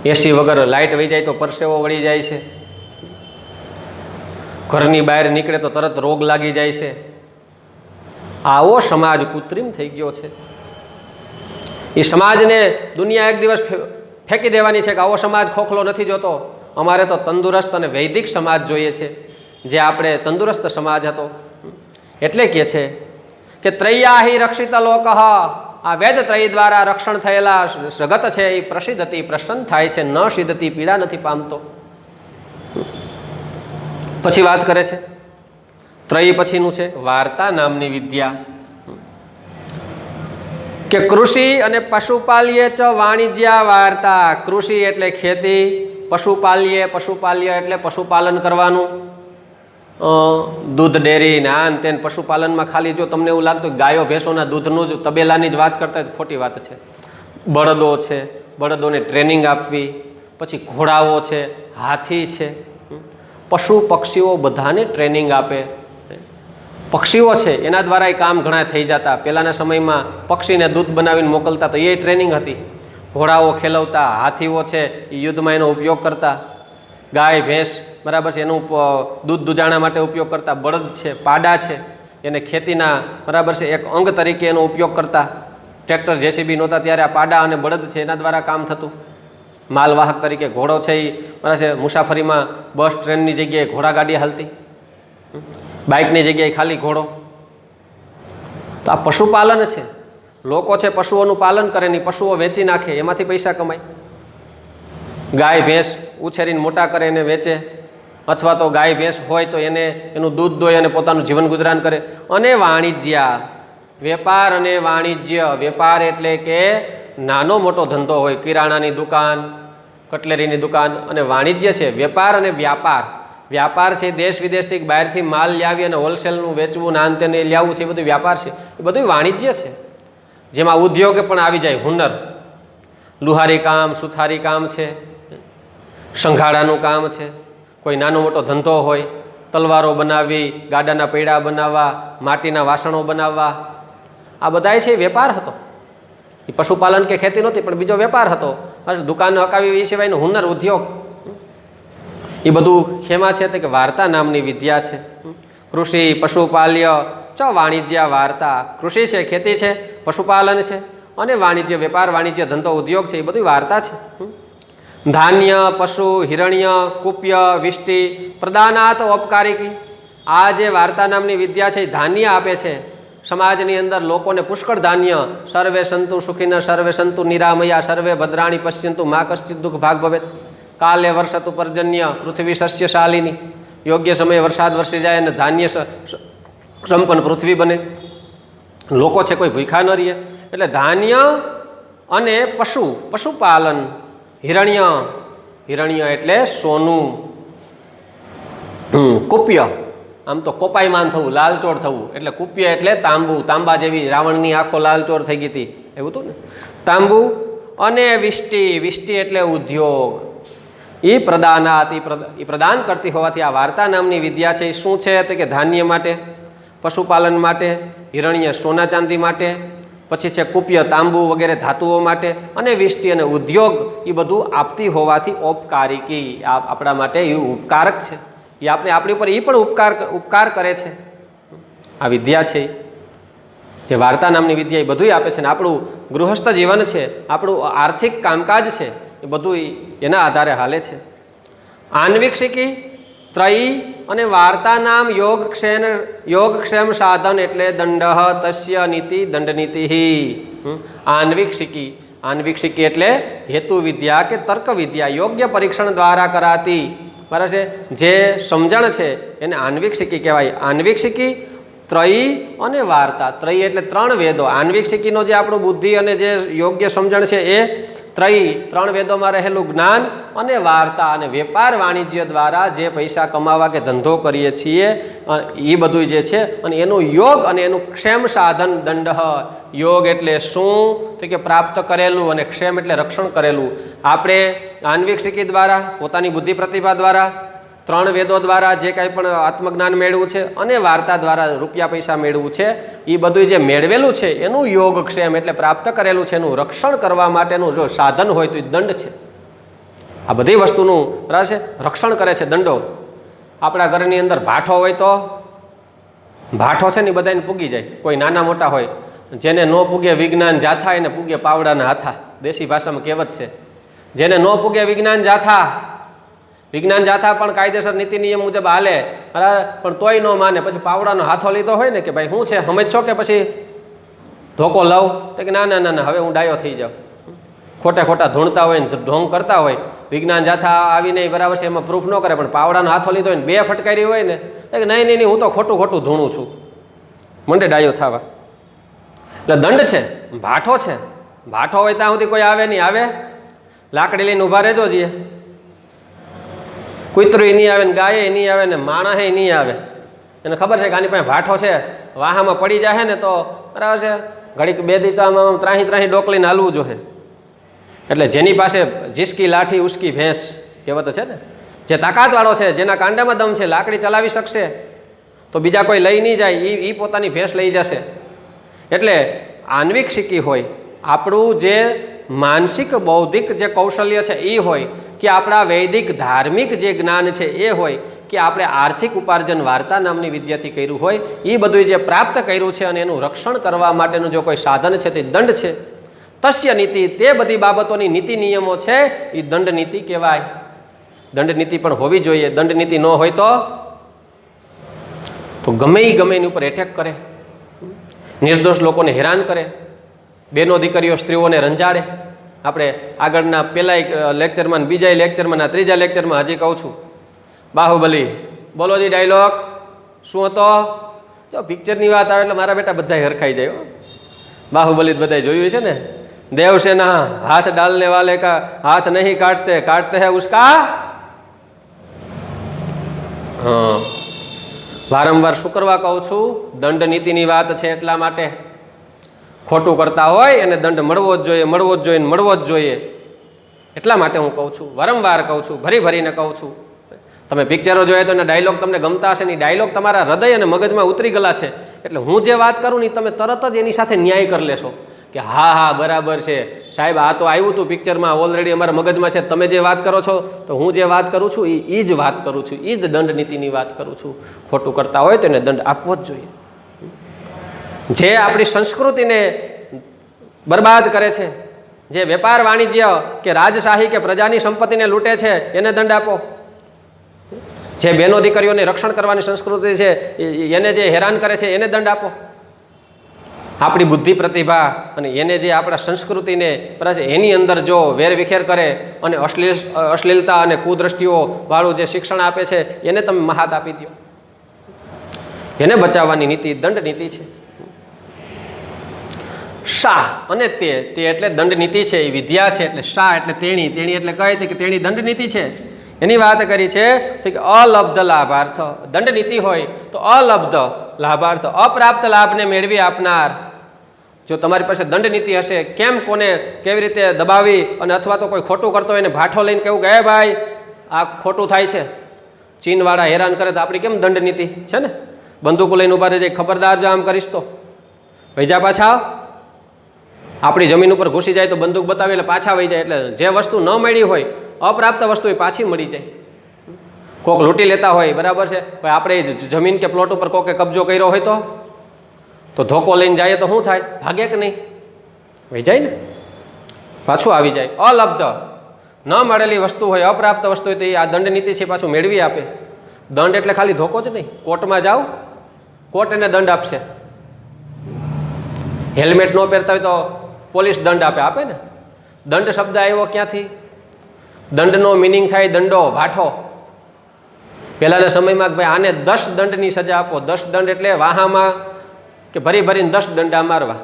એસી વગર લાઇટ વહી જાય તો પરસેવો વળી જાય છે, ઘરની બહાર નીકળે તો તરત રોગ લાગી જાય છે. આવો સમાજ કૃત્રિમ થઈ ગયો છે. એ સમાજને દુનિયા એક દિવસ ફેંકી દેવાની છે કે આવો સમાજ ખોખલો નથી જોતો. અમારે તો તંદુરસ્ત અને વૈદિક સમાજ જોઈએ છે, જે આપણે તંદુરસ્ત સમાજ હતો. એટલે કહે છે કે ત્રય્યાહી રક્ષિત લોક, આ વેદ ત્રય દ્વારા રક્ષણ થયેલા જગત છે એ પ્રસિદ્ધતી પ્રસન્ન થાય છે, ન સિદ્ધતી પીડા નથી પામતો. પછી વાત કરે છે ત્રય પછીનું છે વાર્તા નામની વિદ્યા, કે કૃષિ અને પશુપાલ્ય ચ વાણિજ્ય વાર્તા. કૃષિ એટલે ખેતી, પશુપાલ્ય એટલે પશુપાલન કરવાનું, દૂધ ડેરી ને આન તેન પશુપાલનમાં ખાલી જો તમને એવું લાગતું ગાયો ભેંસોના દૂધનું જ તબેલાની જ વાત કરતા હોય તો ખોટી વાત છે. બળદો છે, બળદોને ટ્રેનિંગ આપવી, પછી ઘોડાઓ છે, હાથી છે, પશુ પક્ષીઓ બધાને ટ્રેનિંગ આપે. પક્ષીઓ છે એના દ્વારા એ કામ ઘણા થઈ જતા. પહેલાંના સમયમાં પક્ષીને દૂધ બનાવીને મોકલતા તો એ ટ્રેનિંગ હતી. ઘોડાઓ ખેલવતા, હાથીઓ છે એ યુદ્ધમાં એનો ઉપયોગ કરતા, ગાય ભેંસ બરાબર છે એનું દૂધ દૂધાણા માટે ઉપયોગ કરતા, બળદ છે, પાડા છે એને ખેતીના બરાબર છે એક અંગ તરીકે એનો ઉપયોગ કરતા. ટ્રેક્ટર જેસીબી નહોતા ત્યારે આ પાડા અને બળદ છે એના દ્વારા કામ થતું. માલવાહક તરીકે ઘોડો છે એ બરાબર છે મુસાફરીમાં બસ ટ્રેનની જગ્યાએ ઘોડાગાડી હાલતી, બાઇકની જગ્યાએ ખાલી ઘોડો. તો આ પશુપાલન છે. લોકો છે પશુઓનું પાલન કરે ને પશુઓ વેચી નાખે, એમાંથી પૈસા કમાય. ગાય ભેંસ ઉછેરીને મોટા કરે એને વેચે, અથવા તો ગાય ભેંસ હોય તો એને એનું દૂધ દોય અને પોતાનું જીવન ગુજરાન કરે. અને વાણિજ્ય, વેપાર અને વાણિજ્ય. વેપાર એટલે કે નાનો મોટો ધંધો હોય, કિરાણાની દુકાન, કટલેરીની દુકાન. અને વાણિજ્ય છે વેપાર અને વ્યાપાર. વ્યાપાર છે દેશ વિદેશથી બહારથી માલ લાવી અને હોલસેલનું વેચવું, નાન તેને લાવવું છે, એ બધું વ્યાપાર છે. એ બધું વાણિજ્ય છે, જેમાં ઉદ્યોગ પણ આવી જાય. હુનર, લુહારી કામ, સુથારી કામ છે, સંઘાડાનું કામ છે, કોઈ નાનો મોટો ધંધો હોય, તલવારો બનાવવી, ગાડાના પૈડા બનાવવા, માટીના વાસણો બનાવવા, આ બધાય છે વેપાર હતો. એ પશુપાલન કે ખેતી નહોતી પણ બીજો વેપાર હતો. દુકાન હકાવી એ સિવાયનો હુનર, ઉદ્યોગ, એ બધું શેમાં છે તો કે વાર્તા નામની વિદ્યા છે. કૃષિ પશુપાલ્ય ચ વાણિજ્ય વાર્તા. કૃષિ છે ખેતી છે, પશુપાલન છે, અને વાણિજ્ય વેપાર, વાણિજ્ય ધંધો ઉદ્યોગ છે, એ બધી વાર્તા છે. ધાન્ય, પશુ, હિરણ્ય, કુપ્ય, વિષ્ટિ, પ્રદાનાત ઔપકારિકી. આ જે વાર્તા નામની વિદ્યા છે એ ધાન્ય આપે છે. સમાજની અંદર લોકોને પુષ્કળ ધાન્ય, સર્વે સંતુ સુખીન, સર્વે સંતુ નિરામયા, સર્વે ભદ્રાણી પશ્યંતુ, મા કશ્ચિત દુઃખ ભાગ ભવેત, કાલે વર્ષતુ પર્જન્ય, પૃથ્વી સસ્યશાલિની. યોગ્ય સમયે વરસાદ વરસી જાય અને ધાન્ય સંપન્ન પૃથ્વી બને, લોકો છે કોઈ ભૂખા ન રહે. એટલે ધાન્ય અને પશુપાલન. હિરણ્ય એટલે સોનું. કુપ્ય, આમ તો કોપાયમાન થવું, લાલચોળ થવું. એટલે કુપ્ય એટલે તાંબુ, તાંબા જેવી રાવણની આંખો લાલચોળ થઈ ગઈ હતી એવું હતું ને, તાંબુ. અને વિષ્ટિ એટલે ઉદ્યોગ. એ પ્રદાનાત, એ પ્રદાન કરતી હોવાથી આ વાર્તા નામની વિદ્યા છે એ શું છે તો કે ધાન્ય માટે, પશુપાલન માટે, હિરણ્ય સોના ચાંદી માટે, પછી છે કુપ્ય તાંબુ વગેરે ધાતુઓ માટે, અને વિષ્ટિ અને ઉદ્યોગ એ બધું આપતી હોવાથી ઔપકારિકી, આપણા માટે એ ઉપકારક છે. એ આપણે આપણી ઉપર એ પણ ઉપકાર કરે છે. આ વિદ્યા છે જે વાર્તા નામની વિદ્યા એ બધું આપે છે. ને આપણું ગૃહસ્થ જીવન છે, આપણું આર્થિક કામકાજ છે, એ બધું એના આધારે હાલે છે. આન્વિક્ષિકી, ત્રયી અને વાર્તા નામ યોગક્ષેમ સાધન એટલે દંડ તસ્ય નીતિ દંડનીતિ. આન્વિક્ષિકી એટલે હેતુ વિદ્યા કે તર્ક વિદ્યા, યોગ્ય પરીક્ષણ દ્વારા કરાતી બરાબર છે જે સમજણ છે એને આન્વિક્ષિકી કહેવાય. આન્વિક્ષિકી, ત્રયી અને વાર્તા. ત્રયી એટલે ત્રણ વેદો. આન્વિક્ષિકીનો જે આપણું બુદ્ધિ અને જે યોગ્ય સમજણ છે એ ત્રયી, ત્રણ વેદોમાં રહેલું જ્ઞાન, અને વાર્તા અને વેપાર વાણિજ્ય દ્વારા જે પૈસા કમાવા કે ધંધો કરીએ છીએ એ બધું જે છે, અને એનું યોગ અને એનું ક્ષેમ સાધન દંડ. યોગ એટલે શું તો કે પ્રાપ્ત કરેલું, અને ક્ષેમ એટલે રક્ષણ કરેલું. આપણે આન્વિક્ષિકી દ્વારા, પોતાની બુદ્ધિ પ્રતિભા દ્વારા, ત્રણ વેદો દ્વારા જે કાંઈ પણ આત્મજ્ઞાન મેળવું છે, અને વાર્તા દ્વારા રૂપિયા પૈસા મેળવવું છે, એ બધું જે મેળવેલું છે એનું યોગક્ષેમ એટલે પ્રાપ્ત કરેલું છે એનું રક્ષણ કરવા માટેનું જો સાધન હોય તો એ દંડ છે. આ બધી વસ્તુનું બરાબર છે રક્ષણ કરે છે દંડો. આપણા ઘરની અંદર ભાઠો હોય તો ભાઠો છે ને બધાને પૂગી જાય, કોઈ નાના મોટા હોય. જેને ન પૂગે વિજ્ઞાન જાથા એને પૂગે પાવડાના હાથા, દેશી ભાષામાં કહેવત છે. જેને ન પૂગે વિજ્ઞાન જાથા, વિજ્ઞાન જાથા પણ કાયદેસર નીતિ નિયમ મુજબ હાલે, બરાબર, પણ તોય ન માને. પછી પાવડાનો હાથો લીધો હોય ને કે ભાઈ શું છે સમજશો કે પછી ધોકો લઉં, તો કે ના ના ના ના હવે હું ડાયો થઈ જાઉં. ખોટા ખોટા ધૂણતા હોય ને ઢોંગ કરતા હોય, વિજ્ઞાન જાથા આવીને બરાબર છે એમાં પ્રૂફ ન કરે, પણ પાવડાનો હાથો લીધો હોય ને બે ફટકારી હોય ને કે નહીં નહીં નહીં હું તો ખોટું ખોટું ધૂણું છું, મંડે ડાયો થવા. એટલે દંડ છે, ભાઠો છે. ભાઠો હોય ત્યાં સુધી કોઈ આવે નહીં. આવે લાકડી લઈને ઊભા રહેજો છીએ, કૂતરું નહીં આવે ને ગાય નહીં આવે ને માણસે નહીં આવે. એને ખબર છે કે આની પાસે ભાઠો છે, વાહામાં પડી જાય ને તો બરાબર છે ઘડીક બે દી તો આમાં ત્રાહી ત્રાહી ડોકલીને હાલવું જોઈએ. એટલે જેની પાસે જીસકી લાઠી ઉસકી ભેંસ કહેવત છે ને, જે તાકાતવાળો છે, જેના કાંડામાં દમ છે, લાકડી ચલાવી શકશે તો બીજા કોઈ લઈ નહીં જાય, એ પોતાની ભેંસ લઈ જશે. એટલે આન્વિક શીખી હોય, આપણું જે માનસિક બૌદ્ધિક જે કૌશલ્ય છે એ હોય, કે આપણા વૈદિક ધાર્મિક જે જ્ઞાન છે એ હોય, કે આપણે આર્થિક ઉપાર્જન વાર્તા નામની વિદ્યાથી કર્યું હોય, એ બધું જે પ્રાપ્ત કર્યું છે અને એનું રક્ષણ કરવા માટેનું જો કોઈ સાધન છે તે દંડ છે. તસ્ય નીતિ, તે બધી બાબતોની નીતિ નિયમો છે એ દંડ નીતિ કહેવાય. દંડ નીતિ પણ હોવી જોઈએ. દંડ નીતિ ન હોય તો ગમે એની ઉપર એટેક કરે, નિર્દોષ લોકોને હેરાન કરે, બેનો દીકરીઓ સ્ત્રીઓને રંજાડે. આપણે આગળના પહેલા લેક્ચરમાં, બીજા લેક્ચરમાં, ત્રીજા લેક્ચરમાં હજી કહું છું, બાહુબલી બોલો જી ડાયલોગ શું હતો? જો પિક્ચરની વાત આવે એટલે મારા બેટા બધા હરખાઈ જાય. બાહુબલી બધા જોયું છે ને, દેવસેના હાથ ડાલને વાલે કા હાથ નહીં કાટતે, કાટતે હૈ ઉસકા. હા, વારંવાર શું કરવા કહું છું? દંડ નીતિની વાત છે એટલા માટે. ખોટું કરતા હોય એને દંડ મળવો જ જોઈએ, મળવો જ જોઈએ, મળવો જ જોઈએ. એટલા માટે હું કહું છું, વારંવાર કહું છું, ભરી ભરીને કહું છું. તમે પિક્ચરો જોઈએ તો એના ડાયલોગ તમને ગમતા હશે ને, ડાયલોગ તમારા હૃદય અને મગજમાં ઉતરી ગયેલા છે. એટલે હું જે વાત કરું ને તમે તરત જ એની સાથે ન્યાય કરી લેશો કે હા હા બરાબર છે સાહેબ, આ તો આવ્યું હતું પિક્ચરમાં, ઓલરેડી અમારા મગજમાં છે. તમે જે વાત કરો છો તો હું જે વાત કરું છું એ જ વાત કરું છું, એ જ દંડ નીતિની વાત કરું છું. ખોટું કરતા હોય તો એને દંડ આપવો જ જોઈએ. જે આપણી સંસ્કૃતિને બરબાદ કરે છે, જે વેપાર વાણિજ્ય કે રાજશાહી કે પ્રજાની સંપત્તિને લૂંટે છે એને દંડ આપો. જે બહેનો દીકરીઓને રક્ષણ કરવાની સંસ્કૃતિ છે એને જે હેરાન કરે છે એને દંડ આપો. આપણી બુદ્ધિ પ્રતિભા અને એને જે આપણા સંસ્કૃતિને એની અંદર જો વેરવિખેર કરે અને અશ્લીલતા અને કુદ્રષ્ટિઓ વાળું જે શિક્ષણ આપે છે એને તમે મહાત આપી દો. એને બચાવવાની નીતિ દંડ નીતિ છે. શા અને તે એટલે દંડ નીતિ છે, એ વિદ્યા છે. એટલે શા એટલે તેણી, તેણી એટલે કહે કે તેણી દંડ નીતિ છે. એની વાત કરી છે કે અલબ્ધ લાભાર્થ. દંડ નીતિ હોય તો અલબ્ધ લાભાર્થ, અપ્રાપ્ત લાભને મેળવી આપનાર. જો તમારી પાસે દંડ નીતિ હશે, કેમ કોને કેવી રીતે દબાવી, અને અથવા તો કોઈ ખોટું કરતો હોય એને ભાઠો લઈને કેવું કે ભાઈ આ ખોટું થાય છે, ચીનવાળા હેરાન કરે તો આપણી કેમ દંડ નીતિ છે ને, બંદૂકો લઈને ઉભા રહી જાય, ખબરદાર જો આમ કરીશ તો વૈજા પાછા આપણી જમીન ઉપર ઘૂસી જાય તો બંદૂક બતાવી એટલે પાછા વહી જાય. એટલે જે વસ્તુ ન મળી હોય, અપ્રાપ્ત વસ્તુ એ પાછી મળી જાય. કોક લૂંટી લેતા હોય, બરાબર છે, ભાઈ આપણે જમીન કે પ્લોટ ઉપર કોકે કબજો કર્યો હોય તો ધોકો લઈને જાય તો શું થાય? ભાગે કે નહીં? વહી જાય ને, પાછું આવી જાય. અલબ્ધ ન મળેલી વસ્તુ હોય, અપ્રાપ્ત વસ્તુ હોય તો એ આ દંડ નીતિ છે, પાછું મેળવી આપે. દંડ એટલે ખાલી ધોકો જ નહીં. કોર્ટમાં જાઓ, કોર્ટ એને દંડ આપશે. હેલ્મેટ ન પહેરતા હોય તો પોલીસ દંડ આપે ને. દંડ શબ્દ આવ્યો ક્યાંથી? દંડનો મિનિંગ થાય દંડો, ભાઠો. પહેલાંના સમયમાં ભાઈ આને 10 દંડની સજા આપો. 10 દંડ એટલે વાહામાં કે ભરી ભરીને 10 દંડા મારવા.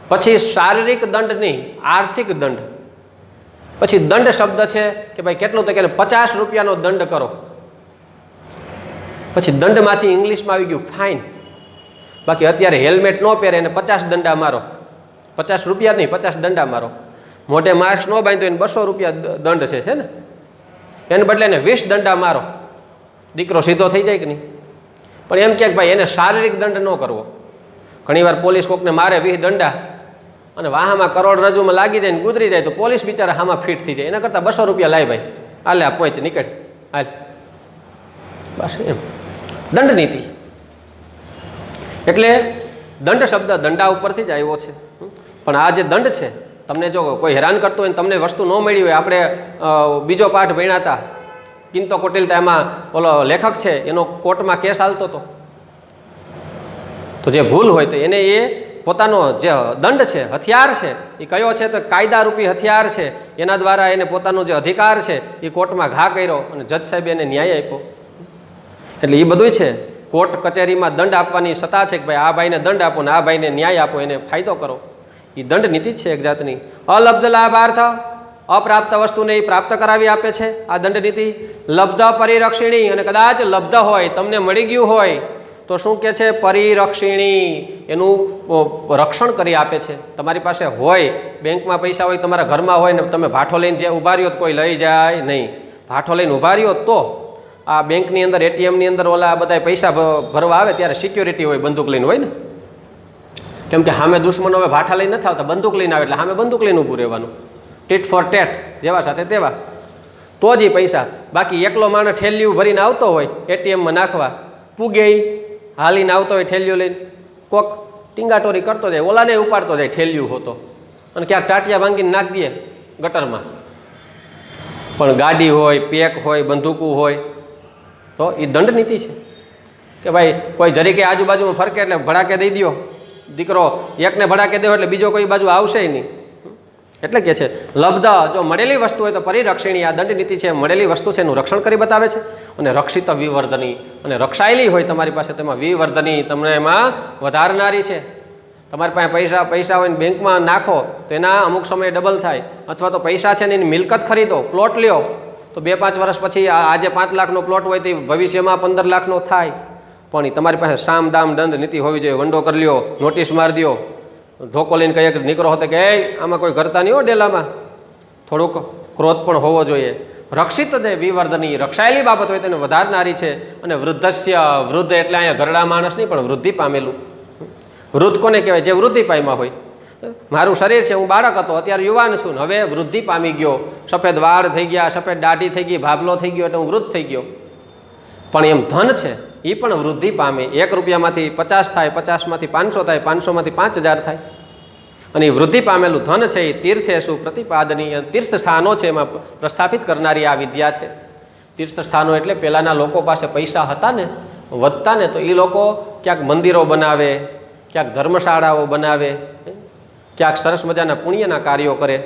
પછી શારીરિક દંડ નહીં, આર્થિક દંડ. પછી દંડ શબ્દ છે કે ભાઈ કેટલું તો કે 50 રૂપિયાનો દંડ કરો. પછી દંડમાંથી ઇંગ્લિશમાં આવી ગયું ફાઇન. બાકી અત્યારે હેલ્મેટ ન પહેરે એને 50 દંડા મારો. 50 રૂપિયા નહીં, 50 દંડા મારો. મોઢે માસ્ક ન બાંધ્યો એને 200 રૂપિયા દંડ છે ને. એને બદલે એને 20 દંડા મારો. દીકરો સીધો થઈ જાય કે નહીં? પણ એમ કે ભાઈ એને શારીરિક દંડ ન કરવો. ઘણીવાર પોલીસ કોકને મારે 20 દંડા અને વાહામાં કરોડરજ્જુમાં લાગી જાય ને ગુજરી જાય તો પોલીસ બિચારા હામાં ફિટ થઈ જાય. એના કરતાં 200 રૂપિયા લાય ભાઈ, હાલે આ પહોંચ નીકળ હાલ. બસ એમ દંડ નીતિ એટલે દંડ શબ્દ દંડા ઉપરથી જ આવ્યો છે. પણ આ જે દંડ છે, તમને જો કોઈ હેરાન કરતું હોય, તમને વસ્તુ ન મળી હોય, આપણે બીજો પાઠ ભણ્યા હતા કિંતો કુટિલતા, એમાં ઓલો લેખક છે એનો કોર્ટમાં કેસ હાલતો હતો, તો જે ભૂલ હોય તો એને એ પોતાનો જે દંડ છે, હથિયાર છે, એ કયો છે તો કાયદારૂપી હથિયાર છે, એના દ્વારા એને પોતાનો જે અધિકાર છે એ કોર્ટમાં ઘા કર્યો અને જજ સાહેબે એને ન્યાય આપ્યો. એટલે એ બધું છે કોર્ટ કચેરીમાં દંડ આપવાની સત્તા છે કે ભાઈ આ ભાઈને દંડ આપો ને આ ભાઈને ન્યાય આપો, એને ફાયદો કરો. એ દંડ નીતિ જ છે એક જાતની. અલબ્ધ લાભાર્થ, અપ્રાપ્ત વસ્તુને એ પ્રાપ્ત કરાવી આપે છે આ દંડ નીતિ. લબ્ધ પરિરક્ષિણી, અને કદાચ લબ્ધ હોય, તમને મળી ગયું હોય તો શું કહે છે? પરિરક્ષિણી, એનું રક્ષણ કરી આપે છે. તમારી પાસે હોય, બેંકમાં પૈસા હોય, તમારા ઘરમાં હોય ને તમે ભાઠો લઈને જ્યાં ઊભા રહ્યો તો કોઈ લઈ જાય નહીં. ભાઠો લઈને ઊભા રહ્યો તો આ બેંકની અંદર, એટીએમની અંદર ઓલા બધા પૈસા ભરવા આવે ત્યારે સિક્યોરિટી હોય, બંદૂક લઈને હોય ને, કેમ કે સામે દુશ્મનો હવે ભાઠા લઈને નથી આવતા, બંદૂક લઈને આવે એટલે સામે બંદૂક લઈને ઊભું રહેવાનું. ટીટ ફોર ટેટ, જેવા સાથે તેવા, તો જ પૈસા. બાકી એકલો માણસ ઠેલિયું ભરીને આવતો હોય એટીએમમાં નાખવા, પૂગે હાલીને આવતો હોય ઠેલિયું લઈને, કોક ટીંગાટોરી કરતો જાય, ઓલાને ઉપાડતો જાય ઠેલિયું હોતો, અને ક્યાંક ટાટિયા ભાંગીને નાખી દે ગટરમાં. પણ ગાડી હોય, પેક હોય, બંદૂકો હોય તો એ દંડ નીતિ છે કે ભાઈ કોઈ જરીકે આજુબાજુમાં ફરકે એટલે ભડાકે દઈ દો, દીકરો એકને ભડાકે દો એટલે બીજો કોઈ બાજુ આવશે નહીં. એટલે કે છે લબ્ધ, જો મળેલી વસ્તુ હોય તો પરિરક્ષિણી, આ દંડ નીતિ છે, મળેલી વસ્તુ છે એનું રક્ષણ કરી બતાવે છે. અને રક્ષિત વિવર્ધની, અને રક્ષાયેલી હોય તમારી પાસે તેમાં વિવર્ધની, તમને એમાં વધારનારી છે. તમારી પાસે પૈસા હોય ને બેંકમાં નાખો તો એના અમુક સમયે ડબલ થાય, અથવા તો પૈસા છે ને એની મિલકત ખરીદો, પ્લોટ લ્યો તો 2-5 વર્ષ પછી આજે 5 લાખનો પ્લોટ હોય તો ભવિષ્યમાં 15 લાખનો થાય. પણ એ તમારી પાસે સામ દામ દંડ નીતિ હોવી જોઈએ. વંડો કરી લ્યો, નોટિસ મારી દો, ધોકો લઈને કઈ નીકળો હતો કે આમાં કોઈ કરતા નહીં હો ડેલામાં, થોડુંક ક્રોધ પણ હોવો જોઈએ. રક્ષિત દે વિવર્ધની, રક્ષાયેલી બાબત હોય તેને વધારનારી છે. અને વૃદ્ધસ્ય, વૃદ્ધ એટલે અહીંયા ઘરડા માણસ નહીં પણ વૃદ્ધિ પામેલું. વૃદ્ધ કોને કહેવાય? જે વૃદ્ધિ પામ્યા હોય. મારું શરીર છે, હું બાળક હતો, અત્યારે યુવાન છું, હવે વૃદ્ધિ પામી ગયો, સફેદ વાળ થઈ ગયા, સફેદ દાઢી થઈ ગઈ, ભાભલો થઈ ગયો, એટલે હું વૃદ્ધ થઈ ગયો. પણ એમ ધન છે એ પણ વૃદ્ધિ પામે. 1 રૂપિયામાંથી 50 થાય, 50માંથી 500 થાય, 500માંથી 5000 થાય. અને એ વૃદ્ધિ પામેલું ધન છે એ તીર્થે શું પ્રતિપાદનીય, તીર્થ સ્થાનો છે એમાં પ્રસ્થાપિત કરનારી આ વિદ્યા છે. તીર્થ સ્થાનો એટલે પહેલાંના લોકો પાસે પૈસા હતા ને, વધતા ને, તો એ લોકો ક્યાંક મંદિરો બનાવે, ક્યાંક ધર્મશાળાઓ બનાવે, ક્યાંક સરસ મજાના પુણ્યના કાર્યો કરે.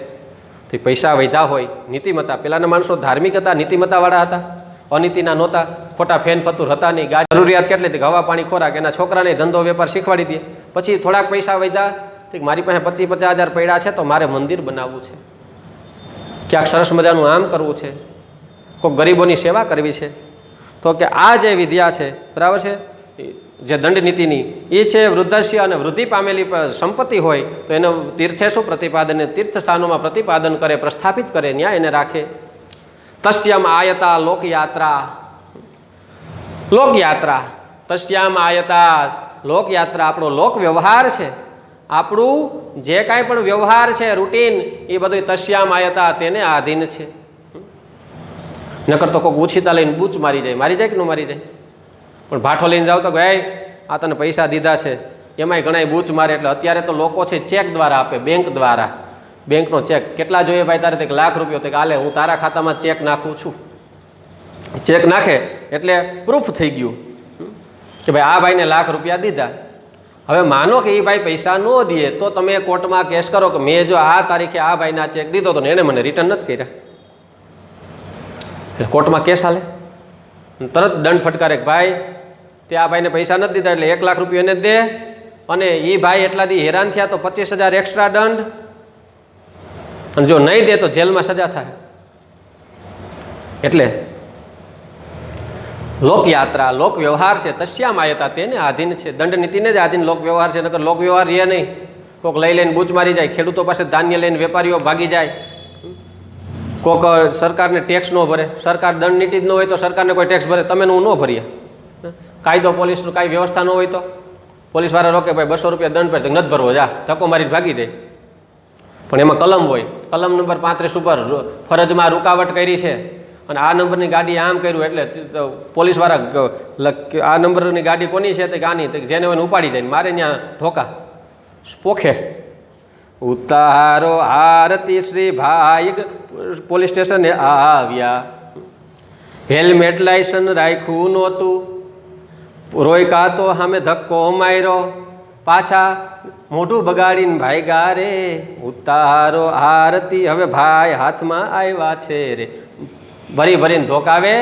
તો પૈસા વધ્યા હોય, નીતિમત્તા, પહેલાંના માણસો ધાર્મિક હતા, નીતિમત્તાવાળા હતા, અનીતિના નહોતા, ખોટા ફેન ફતુર હતા નહીં. ગાડી જરૂરિયાત કેટલી હતી? હવા પાણી ખોરાક, એના છોકરાને ધંધો વેપાર શીખવાડી દે. પછી થોડાક પૈસા વધ્યા, મારી પાસે 25-50 હજાર પડ્યા છે તો મારે મંદિર બનાવવું છે, ક્યાંક સરસ મજાનું આમ કરવું છે, કોઈ ગરીબોની સેવા કરવી છે. તો કે આ જે વિદ્યા છે, બરાબર છે, જે દંડ નીતિની એ છે વૃદ્ધસ્ય, અને વૃદ્ધિ પામેલી સંપત્તિ હોય તો એને તીર્થે શું પ્રતિપાદન, તીર્થ સ્થાનોમાં પ્રતિપાદન કરે, પ્રસ્થાપિત કરે, ન્યાય એને રાખે. તસ્યામ આયતા લોકયાત્રા, લોકયાત્રા, તસ્યામ આયતા લોકયાત્રા, આપણો લોક વ્યવહાર છે, આપણું જે કાંઈ પણ વ્યવહાર છે, રૂટીન, એ બધું તસ્યામ આયતા, તેને આધીન છે. નકર તો કોઈક ઉછીતા લઈને બૂચ મારી જાય કે ન મારી જાય? પણ ભાઠો લઈને જાવ તો ભાઈ આ તને પૈસા દીધા છે, એમાંય ઘણા બૂચ મારે. એટલે અત્યારે તો લોકો છે ચેક દ્વારા આપે, બેંક દ્વારા, બેંકનો ચેક. કેટલા જોઈએ ભાઈ તારે? તો 1 લાખ રૂપિયો, તો હાલે હું તારા ખાતામાં ચેક નાખું છું. ચેક નાખે એટલે પ્રૂફ થઈ ગયું કે ભાઈ આ ભાઈને લાખ રૂપિયા દીધા. હવે માનો કે એ ભાઈ પૈસા ન દે તો તમે કોર્ટમાં કેસ કરો કે મેં જો આ તારીખે આ ભાઈને આ ચેક દીધો હતો ને એને મને રિટર્ન નથી કર્યા. એટલે કોર્ટમાં કેસ હાલે, તરત દંડ ફટકારે કે ભાઈ તે આ ભાઈને પૈસા નથી દીધા એટલે 1 લાખ રૂપિયા એને દે, અને એ ભાઈ એટલા દી હેરાન થયા તો 25,000 એક્સ્ટ્રા દંડ, અને જો નહીં દે તો જેલમાં સજા થાય. એટલે લોકયાત્રા, લોક વ્યવહાર છે, તસ્યામ આયતા, તેને આધીન છે. દંડ નીતિને જ આધીન લોક વ્યવહાર છે. નકર લોક વ્યવહાર રહે નહીં. કોઈક લઈ લઈને બૂચ મારી જાય, ખેડૂતો પાસે ધાન્ય લઈને વેપારીઓ ભાગી જાય, કોઈક સરકારને ટેક્સ ન ભરે, સરકાર દંડ નીતિ જ ન હોય તો સરકારને કોઈ ટેક્સ ભરે, તમે હું ન ભરીએ. કાયદો પોલીસનું કાંઈ વ્યવસ્થા ન હોય તો પોલીસવાળા રોકે, ભાઈ 200 રૂપિયા દંડ પડે, નથી ભરવો, જા, ધક્કો મારીને ભાગી જાય. પણ એમાં કલમ હોય, કલમ નંબર 35 ઉપર ફરજમાં રૂકાવટ કરી છે, અને આ નંબરની ગાડી આમ કર્યું એટલે પોલીસવાળા આ નંબરની ગાડી કોની છે તે આની, જેને એને ઉપાડી જાય મારે ત્યાં ધોકા પોખે. ઉતારો આરતી શ્રી ભાઈ પોલીસ સ્ટેશને આવ્યા, હેલ્મેટ લાયસન્સ રાખ્યું નહોતું, રોયકા તો સામે ધક્કો માર્યો, પાછા મોઢું બગાડીને ભાઈ ગા રે. ઉતારો આરતી હવે ભાઈ હાથમાં આવ્યા છે રે. ભરી ભરીને ધોકાવે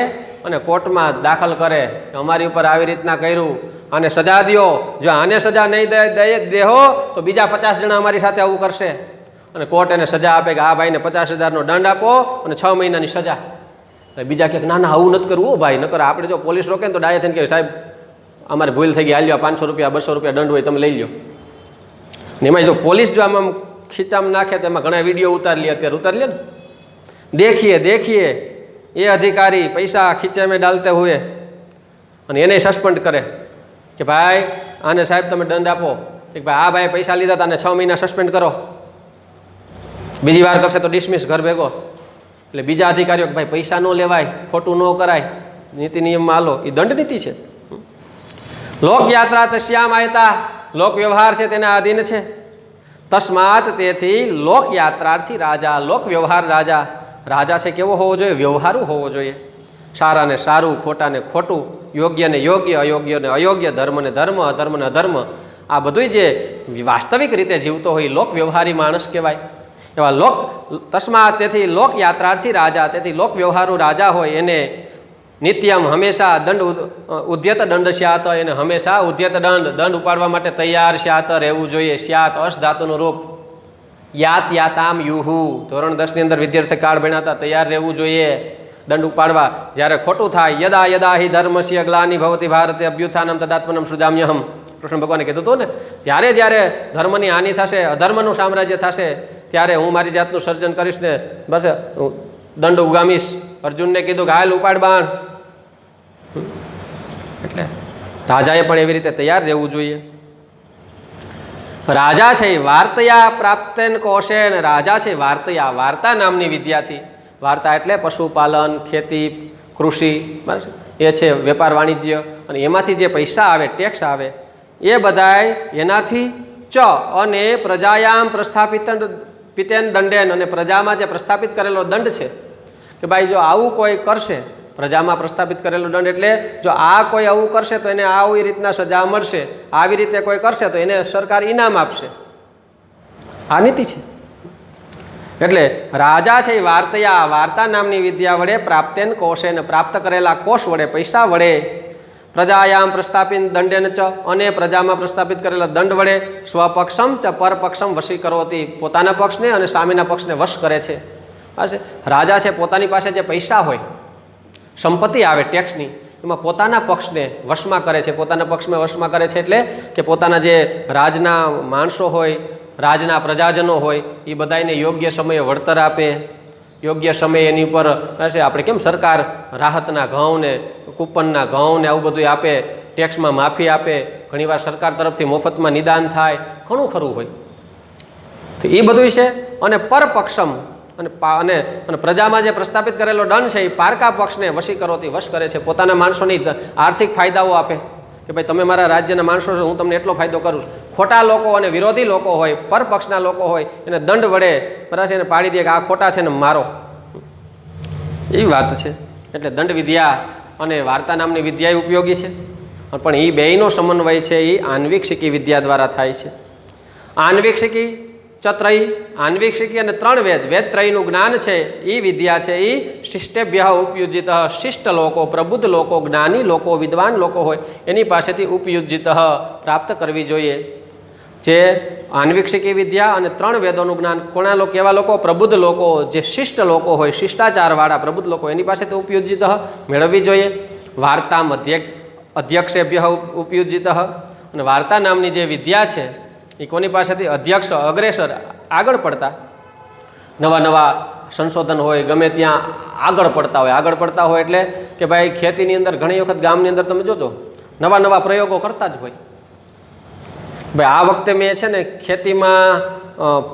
અને કોર્ટમાં દાખલ કરે કે અમારી ઉપર આવી રીતના કર્યું, આને સજા દ્યો, જો આને સજા નહીં દેહો તો બીજા 50 જણા અમારી સાથે આવું કરશે. અને કોર્ટ એને સજા આપે કે આ ભાઈને 50,000નો દંડ આપો અને 6 મહિનાની સજા. બીજા કહે ના ના આવું નથી કરવું ભાઈ, નકર આપણે જો પોલીસ રોકે ને તો ડાયરેક્ટ થઈને કહે સાહેબ અમારે ભૂલ થઈ ગઈ, હાલ્યો 500 રૂપિયા 200 રૂપિયા દંડ હોય તમે લઈ લો. ને એમાં જો પોલીસ જો આમ ખીચામાં નાખે તો એમાં ઘણા વિડીયો ઉતારી લે, અત્યારે ઉતારી લે ને, देखिए देखिए ये अधिकारी पैसा खींचे में डालते हुए અને એને સસ્પેન્ડ કરે કે ભાઈ આને સાહેબ તમે દંડ આપો કે ભાઈ આ ભાઈ પૈસા લીધા હતા અને 6 મહિના સસ્પેન્ડ કરો, બીજી વાર કરશે તો ડિસમિસ ઘર ભેગો. એટલે બીજા અધિકારીઓ કે ભાઈ પૈસા ન લેવાય, ખોટું ન કરાય, નીતિ નિયમમાં હાલો, એ દંડ નીતિ છે. લોકયાત્રા તસ્યામ આયતા, લોક વ્યવહાર છે તેના આધીન છે. તસ્માત તેથી લોકયાત્રાથી રાજા, લોક વ્યવહાર રાજા. રાજા છે કેવો હોવો જોઈએ? વ્યવહારુ હોવો જોઈએ. સારાને સારું, ખોટાને ખોટું, યોગ્યને યોગ્ય, અયોગ્યને અયોગ્ય, ધર્મને ધર્મ, અધર્મને અધર્મ, આ બધું જે વાસ્તવિક રીતે જીવતો હોય લોક વ્યવહારી માણસ કહેવાય. એવા લોક તસ્માત તેથી લોકયાત્રાથી રાજા, તેથી લોક વ્યવહારુ રાજા હોય એને નિત્યમ હંમેશા દંડ ઉદ્યત દંડ સ્યાત, એને હંમેશા ઉદ્યત દંડ ઉપાડવા માટે તૈયાર સ્યાત રહેવું જોઈએ. સ્યાત અશ ધાતુનું રૂપ, યાત યાતામ યુહુ, ધોરણ 10 ની અંદર વિદ્યાર્થી કાળ ભણ્યા હતા, તૈયાર રહેવું જોઈએ દંડ ઉપાડવા. જ્યારે ખોટું થાય, યદા યદા હિ ધર્મસ્ય ગ્લાનિ ભવતિ ભારતે અભ્યુત્થાનમ તદાત્મનમ સૃજામ્યહમ, કૃષ્ણ ભગવાને કીધું હતું ને, જ્યારે જ્યારે ધર્મની હાનિ થશે, અધર્મનું સામ્રાજ્ય થશે, ત્યારે હું મારી જાતનું સર્જન કરીશ ને બસ દંડ ઉગામીશ. અર્જુનને કીધું કે હાલ ઉપાડ બાણ. એટલે રાજાએ પણ એવી રીતે તૈયાર રહેવું જોઈએ. રાજા છે વાર્તયા પ્રાપ્તેન કોશેન, રાજા છે વાર્તયા, વાર્તા નામની વિદ્યાથી. વાર્તા એટલે પશુપાલન, ખેતી, કૃષિ, બરાબર, એ છે વેપાર વાણિજ્ય, અને એમાંથી જે પૈસા આવે, ટેક્સ આવે, એ બધાય એનાથી ચ અને પ્રજાયામ પ્રસ્થાપિત પિતેન દંડેન, અને પ્રજામાં જે પ્રસ્થાપિત કરેલો દંડ છે કે ભાઈ જો આવું કોઈ કરશે, પ્રજામાં પ્રસ્થાપિત કરેલો દંડ એટલે જો આ કોઈ આવું કરશે તો એને આવી રીતના સજા મળશે, આવી રીતે કોઈ કરશે તો એને સરકાર ઇનામ આપશે. આ નીતિ છે. એટલે રાજા છે એ વાર્તયા, વાર્તા નામની વિદ્યા વડે પ્રાપ્તેન કોશેન, પ્રાપ્ત કરેલા કોષ વડે, પૈસા વડે, પ્રજાયામ પ્રસ્થાપિત દંડેન ચ, અને પ્રજામાં પ્રસ્થાપિત કરેલા દંડ વડે સ્વપક્ષમ ચ પરપક્ષમ વશી કરોતી, પોતાના પક્ષને અને સામેના પક્ષને વશ કરે છે. રાજા છે પોતાની પાસે જે પૈસા હોય, સંપત્તિ આવે ટેક્સની, એમાં પોતાના પક્ષને વશમાં કરે છે. પોતાના પક્ષમાં વશમાં કરે છે એટલે કે પોતાના જે રાજના માણસો હોય, રાજના પ્રજાજનો હોય, એ બધાને યોગ્ય સમયે વળતર આપે, યોગ્ય સમયે એની ઉપર આપણે કેમ સરકાર રાહતના ઘઉં ને કૂપનના ઘઉં ને આવું બધું આપે, ટેક્સમાં માફી આપે, ઘણીવાર સરકાર તરફથી મફતમાં નિદાન થાય, ઘણું ખરું હોય. તો એ બધું છે. અને પરપક્ષમ, અને પ્રજામાં જે પ્રસ્થાપિત કરેલો દંડ છે એ પારકા પક્ષને વશી કરોતી, વશ કરે છે. પોતાના માણસોની આર્થિક ફાયદાઓ આપે કે ભાઈ તમે મારા રાજ્યના માણસો છો, હું તમને એટલો ફાયદો કરું છું. ખોટા લોકો અને વિરોધી લોકો હોય, પરપક્ષના લોકો હોય, એને દંડ વડે બરાબર એને પાડી દે કે આ ખોટા છે ને મારો, એવી વાત છે. એટલે દંડ વિદ્યા અને વાર્તા નામની વિદ્યા ઉપયોગી છે, પણ એ બેયનો સમન્વય છે એ આન્વિક્ષિકી વિદ્યા દ્વારા થાય છે. આન્વિક્ષિકી ચત્રયી, આન્વિક્ષિકી અને 3 વેદ, વેદ ત્રયનું જ્ઞાન છે એ વિદ્યા છે એ શિષ્ટેભ્ય ઉપયુજિત, શિષ્ટ લોકો, પ્રબુદ્ધ લોકો, જ્ઞાની લોકો, વિદ્વાન લોકો હોય એની પાસેથી ઉપયુજિત પ્રાપ્ત કરવી જોઈએ. જે આન્વિક્ષિકી વિદ્યા અને 3 વેદોનું જ્ઞાન કોના લોકો, કેવા લોકો? પ્રબુદ્ધ લોકો, જે શિષ્ટ લોકો હોય, શિષ્ટાચારવાળા પ્રબુદ્ધ લોકો, એની પાસેથી ઉપયુજિત મેળવવી જોઈએ. વાર્તા અધ્યક્ષેભ્ય ઉપયુજિત, અને વાર્તા નામની જે વિદ્યા છે એ કોની પાસેથી? અધ્યક્ષ, અગ્રેસર, આગળ પડતા, નવા નવા સંશોધન હોય, ગમે ત્યાં આગળ પડતા હોય એટલે કે ભાઈ ખેતીની અંદર ઘણી વખત ગામની અંદર તમે જોજો નવા નવા પ્રયોગો કરતા જ હોય. ભાઈ આ વખતે મેં છે ને ખેતીમાં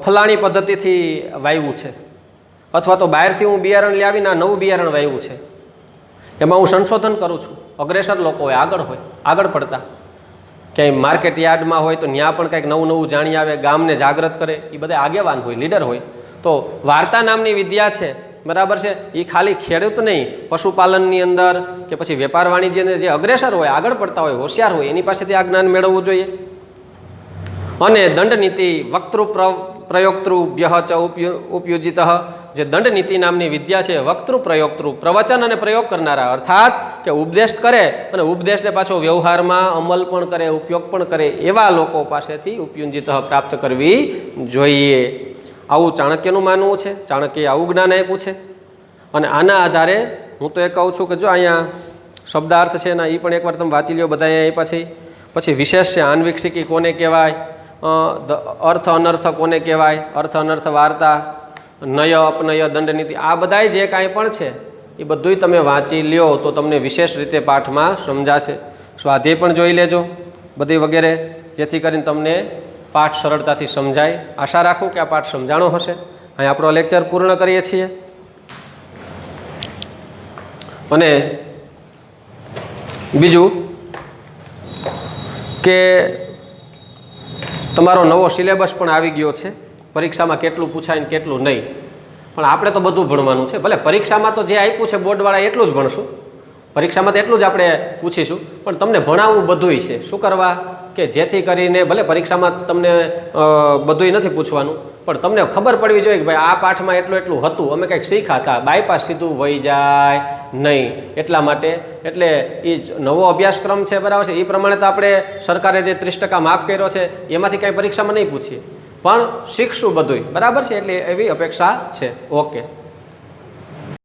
ફલાણી પદ્ધતિથી વાવ્યું છે, અથવા તો બહારથી હું બિયારણ લાવીને આ નવું બિયારણ વાવ્યું છે, એમાં હું સંશોધન કરું છું. અગ્રેસર લોકો હોય, આગળ પડતા, ક્યાંય માર્કેટ યાર્ડમાં હોય તો ત્યાં પણ કંઈક નવું નવું જાણી આવે, ગામને જાગૃત કરે, એ બધા આગેવાન હોય, લીડર હોય. તો વાર્તા નામની વિદ્યા છે, બરાબર છે, એ ખાલી ખેડૂત નહીં, પશુપાલનની અંદર કે પછી વેપાર વાણિજ્યને જે અગ્રેસર હોય, આગળ પડતા હોય, હોશિયાર હોય, એની પાસેથી આ જ્ઞાન મેળવવું જોઈએ. અને દંડનીતિ વક્તૃ પ્રયોક્તૃભ્ય ચ ઉપયુજિત, જે દંડનીતિ નામની વિદ્યા છે, વક્તૃ પ્રયોક્તૃ, પ્રવચન અને પ્રયોગ કરનારા, અર્થાત કે ઉપદેશ કરે અને ઉપદેશને પાછો વ્યવહારમાં અમલ પણ કરે, ઉપયોગ પણ કરે, એવા લોકો પાસેથી ઉપયુજિત પ્રાપ્ત કરવી જોઈએ. આવું ચાણક્યનું માનવું છે. ચાણક્યએ આવું જ્ઞાન આપ્યું છે. અને આના આધારે હું તો એ કહું છું કે જો અહીંયા શબ્દાર્થ છે ને, એ પણ એકવાર તમે વાંચી લ્યો બધા અહીંયા. પછી વિશેષ છે, આન્વિક્ષિકી કોને કહેવાય, અર્થ અનર્થ કોને કહેવાય, અર્થ અનર્થ વાર્તા, નય અપનય દંડનીતિ, આ બધા જે કાંઈ પણ છે એ બધુંય તમે વાંચી લ્યો તો તમને વિશેષ રીતે પાઠમાં સમજાશે. સ્વાધ્યાય પણ જોઈ લેજો બધી વગેરે, જેથી કરીને તમને પાઠ સરળતાથી સમજાય. આશા રાખું કે આ પાઠ સમજાણો હશે. અહીં આપણો લેક્ચર પૂર્ણ કરીએ છીએ. અને બીજું કે તમારો નવો સિલેબસ પણ આવી ગયો છે. પરીક્ષામાં કેટલું પૂછાય ને કેટલું નહીં, પણ આપણે તો બધું ભણવાનું છે. ભલે પરીક્ષામાં તો જે આપ્યું છે બોર્ડવાળા એટલું જ ભણશું, પરીક્ષામાં તો એટલું જ આપણે પૂછીશું, પણ તમને ભણાવવું બધુંય છે. શું કરવા કે જેથી કરીને ભલે પરીક્ષામાં તમને બધુંય નથી પૂછવાનું, પણ તમને ખબર પડવી જોઈએ કે ભાઈ આ પાઠમાં એટલું હતું, અમે કંઈક શીખ્યા હતા, બાયપાસ સીધું વહી જાય નહીં. એટલા માટે એટલે એ નવો અભ્યાસક્રમ છે, બરાબર છે, એ પ્રમાણે તો આપણે સરકારે જે 30% માફ કર્યો છે એમાંથી કાંઈ પરીક્ષામાં નહીં પૂછીએ, પણ શીખશું બધુંય, બરાબર છે. એટલે એવી અપેક્ષા છે. ઓકે.